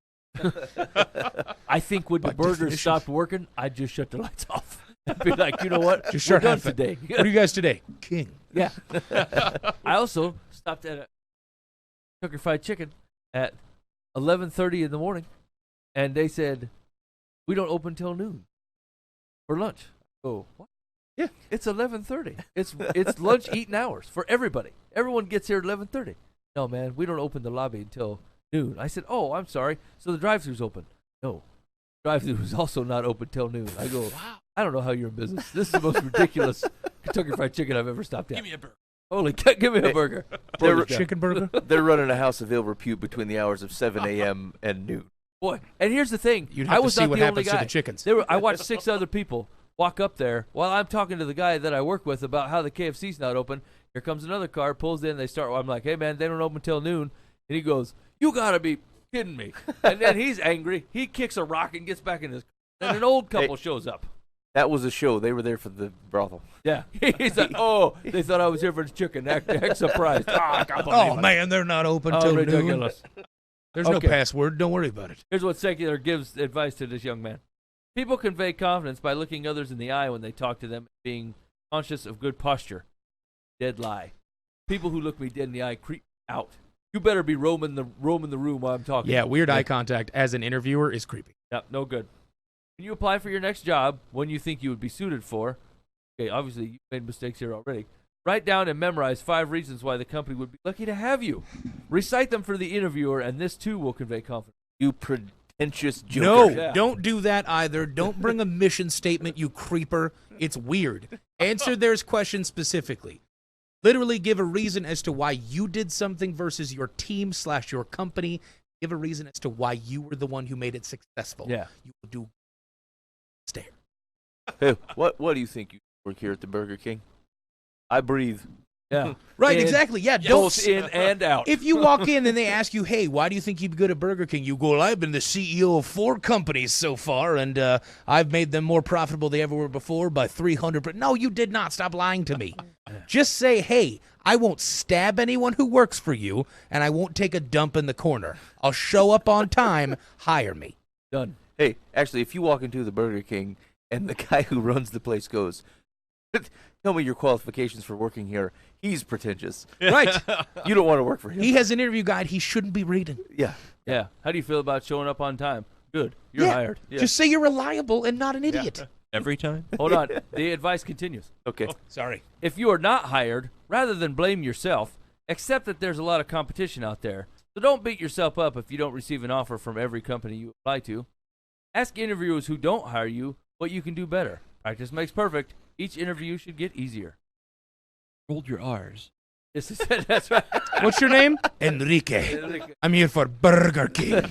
S5: I think when the
S3: By
S5: burgers
S3: definition.
S5: stopped working, I'd just shut the lights off. I'd be like, you know what?
S3: Just
S5: We're
S3: shut
S5: done
S3: half it.
S5: today.
S3: What are you guys today? King.
S5: Yeah. I also stopped at a Kentucky Fried Chicken at 11:30 in the morning, and they said, "We don't open till noon for lunch." Oh, what?
S3: Yeah.
S5: It's 11:30. It's lunch eating hours for everybody. Everyone gets here at 11:30. No, man, we don't open the lobby until noon. I said, "Oh, I'm sorry. So the drive-thru's open?" No. Drive-thru is also not open till noon. I go, wow. I don't know how you're in business. This is the most ridiculous Kentucky Fried Chicken I've ever stopped at.
S4: Give me a burger.
S5: Holy cow, give me a burger.
S2: They're
S5: Burger's down.
S3: Chicken burger.
S2: They're running a house of ill repute between the hours of 7 a.m. and noon.
S5: Boy, and here's the thing.
S3: You'd
S5: I
S3: have to
S5: was
S3: see
S5: not
S3: what
S5: the only
S3: happens to
S5: guy.
S3: the chickens.
S5: I watched 6 other people walk up there while I'm talking to the guy that I work with about how the KFC's not open. Here comes another car, pulls in, they start. I'm like, "Hey man, they don't open till noon." And he goes, "You gotta be kidding me? And then he's angry. He kicks a rock and gets back in his car. Then an old couple shows up.
S2: That was a show. They were there for the brothel.
S5: Yeah. He's like, oh, they thought I was here for the chicken. Act surprised. I can't believe
S3: Oh
S5: it.
S3: man, they're not open
S5: Oh,
S3: till noon.
S5: ridiculous.
S3: There's no
S5: Okay.
S3: password. Don't worry about it.
S5: Here's what secular gives advice to this young man. People convey confidence by looking others in the eye when they talk to them and being conscious of good posture. Dead lie. People who look me dead in the eye creep me out. You better be roaming the room while I'm talking.
S3: Yeah, weird eye contact as an interviewer is creepy.
S5: Yep, no good. When you apply for your next job, one you think you would be suited for, okay, obviously you made mistakes here already. Write down and memorize 5 reasons why the company would be lucky to have you. Recite them for the interviewer, and this too will convey confidence.
S2: You pretentious joker.
S3: No,
S5: Yeah.
S3: don't do that either. Don't bring a mission statement, you creeper. It's weird. Answer their question specifically. Literally give a reason as to why you did something versus your team/your company. Give a reason as to why you were the one who made it successful.
S5: Yeah.
S3: You will do. Stare.
S2: Hey, what do you think you work here at the Burger King? I breathe.
S5: Yeah.
S3: Right,
S5: And
S3: exactly. Yeah, don't.
S5: Both in and out.
S3: If you walk in and they ask you, hey, why do you think you'd be good at Burger King? You go, well, I've been the CEO of 4 companies so far, and I've made them more profitable than they ever were before by 300. But no, you did not. Stop lying to me. Just say, hey, I won't stab anyone who works for you, and I won't take a dump in the corner. I'll show up on time. Hire me.
S5: Done.
S2: Hey, actually, if you walk into the Burger King and the guy who runs the place goes, tell me your qualifications for working here, he's pretentious.
S3: Right.
S2: You don't want to work for him.
S3: He has an interview guide he shouldn't be reading.
S2: Yeah.
S5: Yeah. How do you feel about showing up on time? Good. You're hired. Yeah.
S3: Just say you're reliable and not an idiot.
S4: Every time.
S5: Hold on. The advice continues.
S2: Okay.
S3: Sorry.
S5: If you are not hired, rather than blame yourself, accept that there's a lot of competition out there. So don't beat yourself up if you don't receive an offer from every company you apply to. Ask interviewers who don't hire you what you can do better. Practice makes perfect. Each interview should get easier.
S4: Hold your R's.
S5: This is that's right.
S3: What's your name? Enrique. I'm here for Burger King.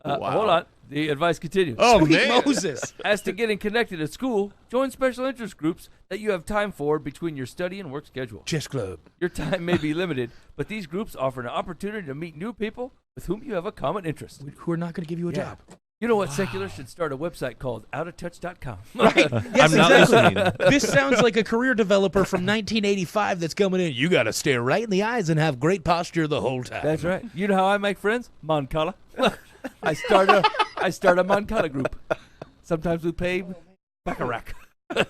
S5: Hold on. The advice continues.
S3: Oh, Moses.
S5: As to getting connected at school, join special interest groups that you have time for between your study and work schedule.
S3: Chess club.
S5: Your time may be limited, but these groups offer an opportunity to meet new people with whom you have a common interest.
S3: Who are not going to give you a
S5: Yeah.
S3: job.
S5: You know what? Secular should start a website called outoftouch.com.
S3: Right. Yes,
S4: I'm not
S3: exactly.
S4: listening.
S3: This sounds like a career developer from 1985 that's coming in. You got to stare right in the eyes and have great posture the whole time.
S5: That's right. You know how I make friends? Moncala. I start a Moncala group. Sometimes we pay baccarat. And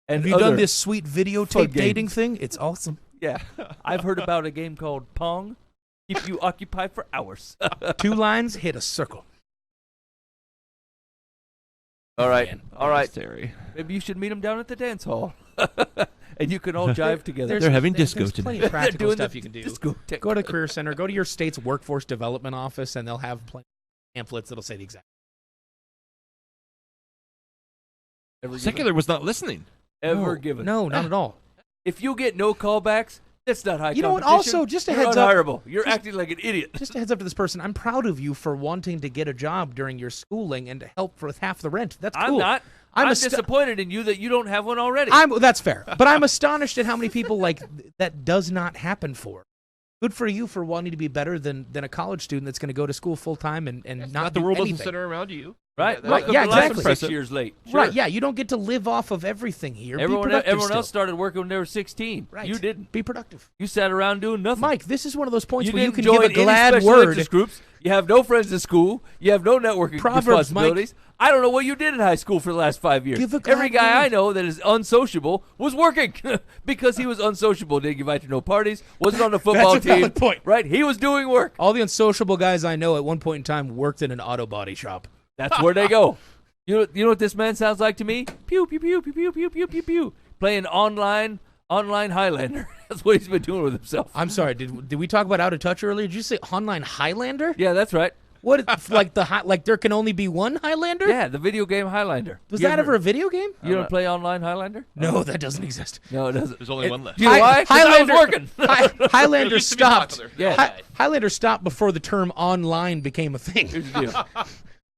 S3: Have you done
S5: other-
S3: this sweet
S5: fun
S3: videotape dating
S5: games.
S3: thing? It's awesome.
S5: Yeah. I've heard about a game called Pong. Keep you occupied for hours.
S3: 2 lines, hit a circle.
S2: All right.
S3: Man.
S2: All right.
S4: Terry.
S5: Maybe you should meet them down at the dance hall. And you can all jive together.
S4: They're having disco
S3: there's
S4: tonight.
S3: plenty of practical
S5: doing
S3: stuff
S5: the
S3: you can do.
S5: discotheque.
S3: Go to the Career Center. Go to your state's workforce development office, and they'll have plenty of pamphlets that'll say the exact.
S4: Secular was not listening.
S5: Ever given.
S3: No, not at all.
S5: If you get no callbacks, that's not high
S3: You know what?
S5: competition.
S3: Also, just a
S5: You're
S3: heads up-
S5: unhireable. You're acting like an idiot.
S3: Just a heads up to this person. I'm proud of you for wanting to get a job during your schooling and to help with half the rent. That's cool.
S5: I'm not.
S3: I'm
S5: I'm
S3: ast-
S5: disappointed in you that you don't have one already.
S3: That's fair. But I'm astonished at how many people like that does not happen for. Good for you for wanting to be better than a college student that's going to go to school full time and not
S4: Not the
S3: do
S4: world
S3: anything.
S4: doesn't center around you.
S5: right?
S4: That-
S5: Welcome
S3: yeah,
S5: to life
S3: exactly.
S5: 6 years late. Sure.
S3: Right, yeah, you don't get to live off of everything here. Be
S5: Everyone
S3: productive still.
S5: else started working when they were 16.
S3: Right.
S5: You didn't.
S3: Be productive.
S5: You sat around doing nothing.
S3: Mike, this is one of those points
S5: you
S3: where you
S5: didn't
S3: can
S5: join
S3: give a glad
S5: any special
S3: word.
S5: interest groups. You have no friends in school. You have no networking
S3: Proverbs,
S5: responsibilities. I don't know what you did in high school for the last 5 years.
S3: Give a
S5: Every
S3: glad
S5: guy
S3: word.
S5: I know that is unsociable was working because he was unsociable. Didn't invite to no parties. Wasn't on the football
S3: That's a valid
S5: team.
S3: point.
S5: Right? He was doing work.
S3: All the unsociable guys I know at one point in time worked in an auto body shop.
S5: That's where they go. You know what this man sounds like to me? Pew pew pew pew pew pew pew pew pew. Playing online Highlander. That's what he's been doing with himself.
S3: I'm sorry, did we talk about Out of Touch earlier? Did you say online Highlander?
S5: Yeah, that's right.
S3: What like there can only be one Highlander?
S5: Yeah, the video game Highlander.
S3: Was
S5: You
S3: that ever a video game?
S5: You don't play online Highlander?
S3: No, that doesn't exist.
S5: No, it doesn't.
S4: There's only one left.
S5: Do you know why? 'Cause I was working.
S3: Highlander
S4: It used to be
S3: stopped.
S4: popular.
S5: Yeah.
S3: Highlander stopped before the term online became a thing.
S5: Here's the deal.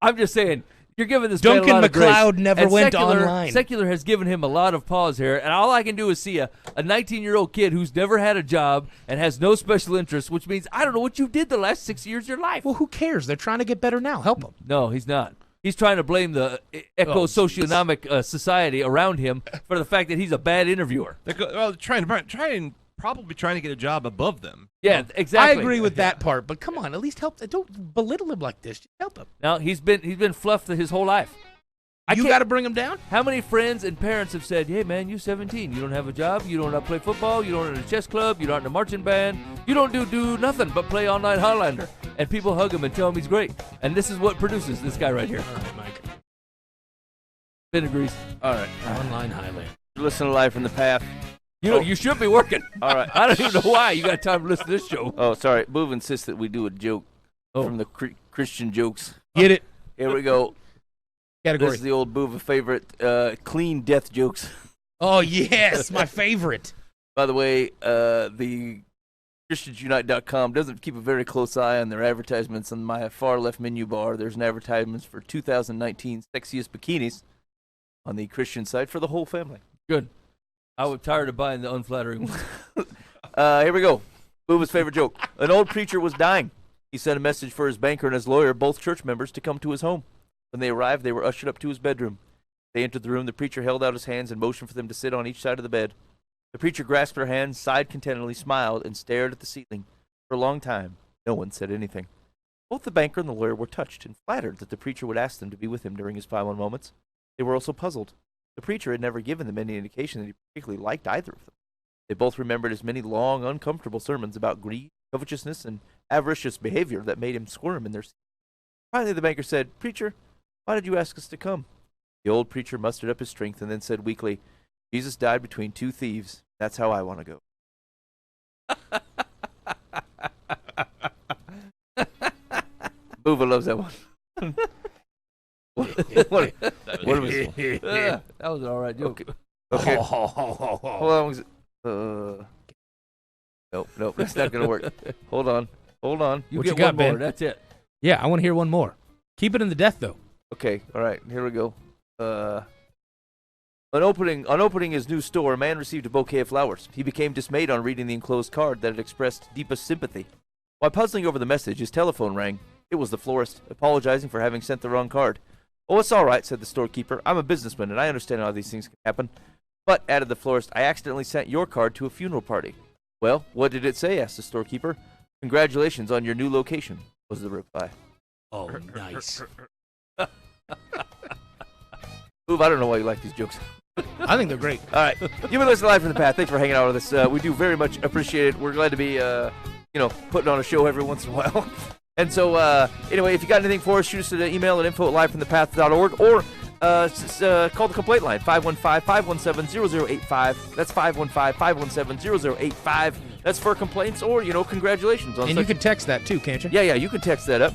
S5: I'm just saying, You're giving this man
S3: Duncan
S5: a lot of grace.
S3: MacLeod never
S5: And
S3: went
S5: Secular,
S3: online.
S5: Secular has given him a lot of pause here, and all I can do is see a 19-year-old kid who's never had a job and has no special interests, which means I don't know what you did the last 6 years of your life.
S3: Well, who cares? They're trying to get better now. Help them.
S5: No, he's not. He's trying to blame the eco-socioeconomic society around him for the fact that he's a bad interviewer.
S4: Well, probably trying to get a job above them.
S5: Yeah, exactly.
S3: I agree with that part, but come on, at least help. Don't belittle him like this. Just help him.
S5: Now he's been fluffed his whole life.
S3: You got to bring him down.
S5: How many friends and parents have said, "Hey man, you're 17. You don't have a job. You don't play football. You don't in a chess club. You don't in a marching band. You don't do nothing but play all night Highlander." And people hug him and tell him he's great. And this is what produces this guy right here.
S3: All right, Mike.
S5: Ben agrees.
S2: All right.
S3: Online Highlander.
S2: You listen to Live from the Path.
S5: You should be working.
S2: All right.
S5: I don't even know why you got time to listen to this show.
S2: Oh, sorry. Boov insists that we do a joke from the Christian jokes.
S3: Get it.
S2: Here we go.
S3: Category.
S2: This is the old Boova favorite, clean death jokes.
S3: Oh, yes, my favorite.
S2: By the way, the ChristiansUnite.com doesn't keep a very close eye on their advertisements. On my far left menu bar, there's an advertisement for 2019 sexiest bikinis on the Christian site for the whole family.
S5: Good. I was tired of buying the unflattering ones.
S2: Here we go. Booba's favorite joke. An old preacher was dying. He sent a message for his banker and his lawyer, both church members, to come to his home. When they arrived, they were ushered up to his bedroom. They entered the room. The preacher held out his hands and motioned for them to sit on each side of the bed. The preacher grasped their hands, sighed contentedly, smiled, and stared at the ceiling. For a long time, no one said anything. Both the banker and the lawyer were touched and flattered that the preacher would ask them to be with him during his final moments. They were also puzzled. The preacher had never given them any indication that he particularly liked either of them. They both remembered his many long, uncomfortable sermons about greed, covetousness, and avaricious behavior that made him squirm in their seat. Finally, the banker said, "Preacher, why did you ask us to come?" The old preacher mustered up his strength and then said weakly, "Jesus died between two thieves. That's how I want to go." Boova loves that one. what a whistle.
S5: That was an all right joke.
S2: Okay. Hold on. Nope, that's not going to work. Hold on.
S5: You
S3: What
S5: get
S3: you got,
S5: one more.
S3: Ben?
S5: That's it.
S3: Yeah, I want to hear one more. Keep it in the death, though.
S2: Okay, all right, here we go. On opening his new store, a man received a bouquet of flowers. He became dismayed on reading the enclosed card that had expressed deepest sympathy. While puzzling over the message, his telephone rang. It was the florist, apologizing for having sent the wrong card. "Oh, it's all right," said the storekeeper. "I'm a businessman, and I understand how these things can happen. But," added the florist, "I accidentally sent your card to a funeral party." "Well, what did it say?" asked the storekeeper. "Congratulations on your new location," was the reply.
S3: Oh, nice.
S2: Ooh, I don't know why you like these jokes.
S3: I think they're great.
S2: All right. You've been listening to Live from the Path. Thanks for hanging out with us. We do very much appreciate it. We're glad to be, putting on a show every once in a while. And so, anyway, if you got anything for us, shoot us an email at info@livefromthepath.org or call the complaint line, 515-517-0085. That's 515-517-0085. That's for complaints or, congratulations on
S3: And you can text that, too, can't you?
S2: Yeah, you can text that up.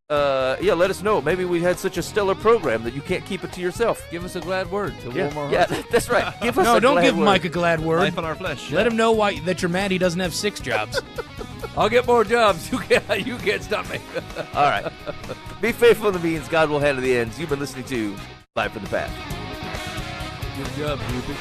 S2: Let us know. Maybe we had such a stellar program that you can't keep it to yourself.
S5: Give us a glad word to warm our
S2: Yeah,
S5: hearts.
S2: that's right. Give us
S3: No,
S2: a
S3: don't
S2: glad
S3: give
S2: word.
S3: Mike a glad word.
S4: Life on our flesh.
S3: Let him know that you're mad he doesn't have 6 jobs.
S5: I'll get more jobs. You can't stop me.
S2: All right. Be faithful in the means. God will handle the ends. You've been listening to Live from the Path.
S5: Good job, Ruby.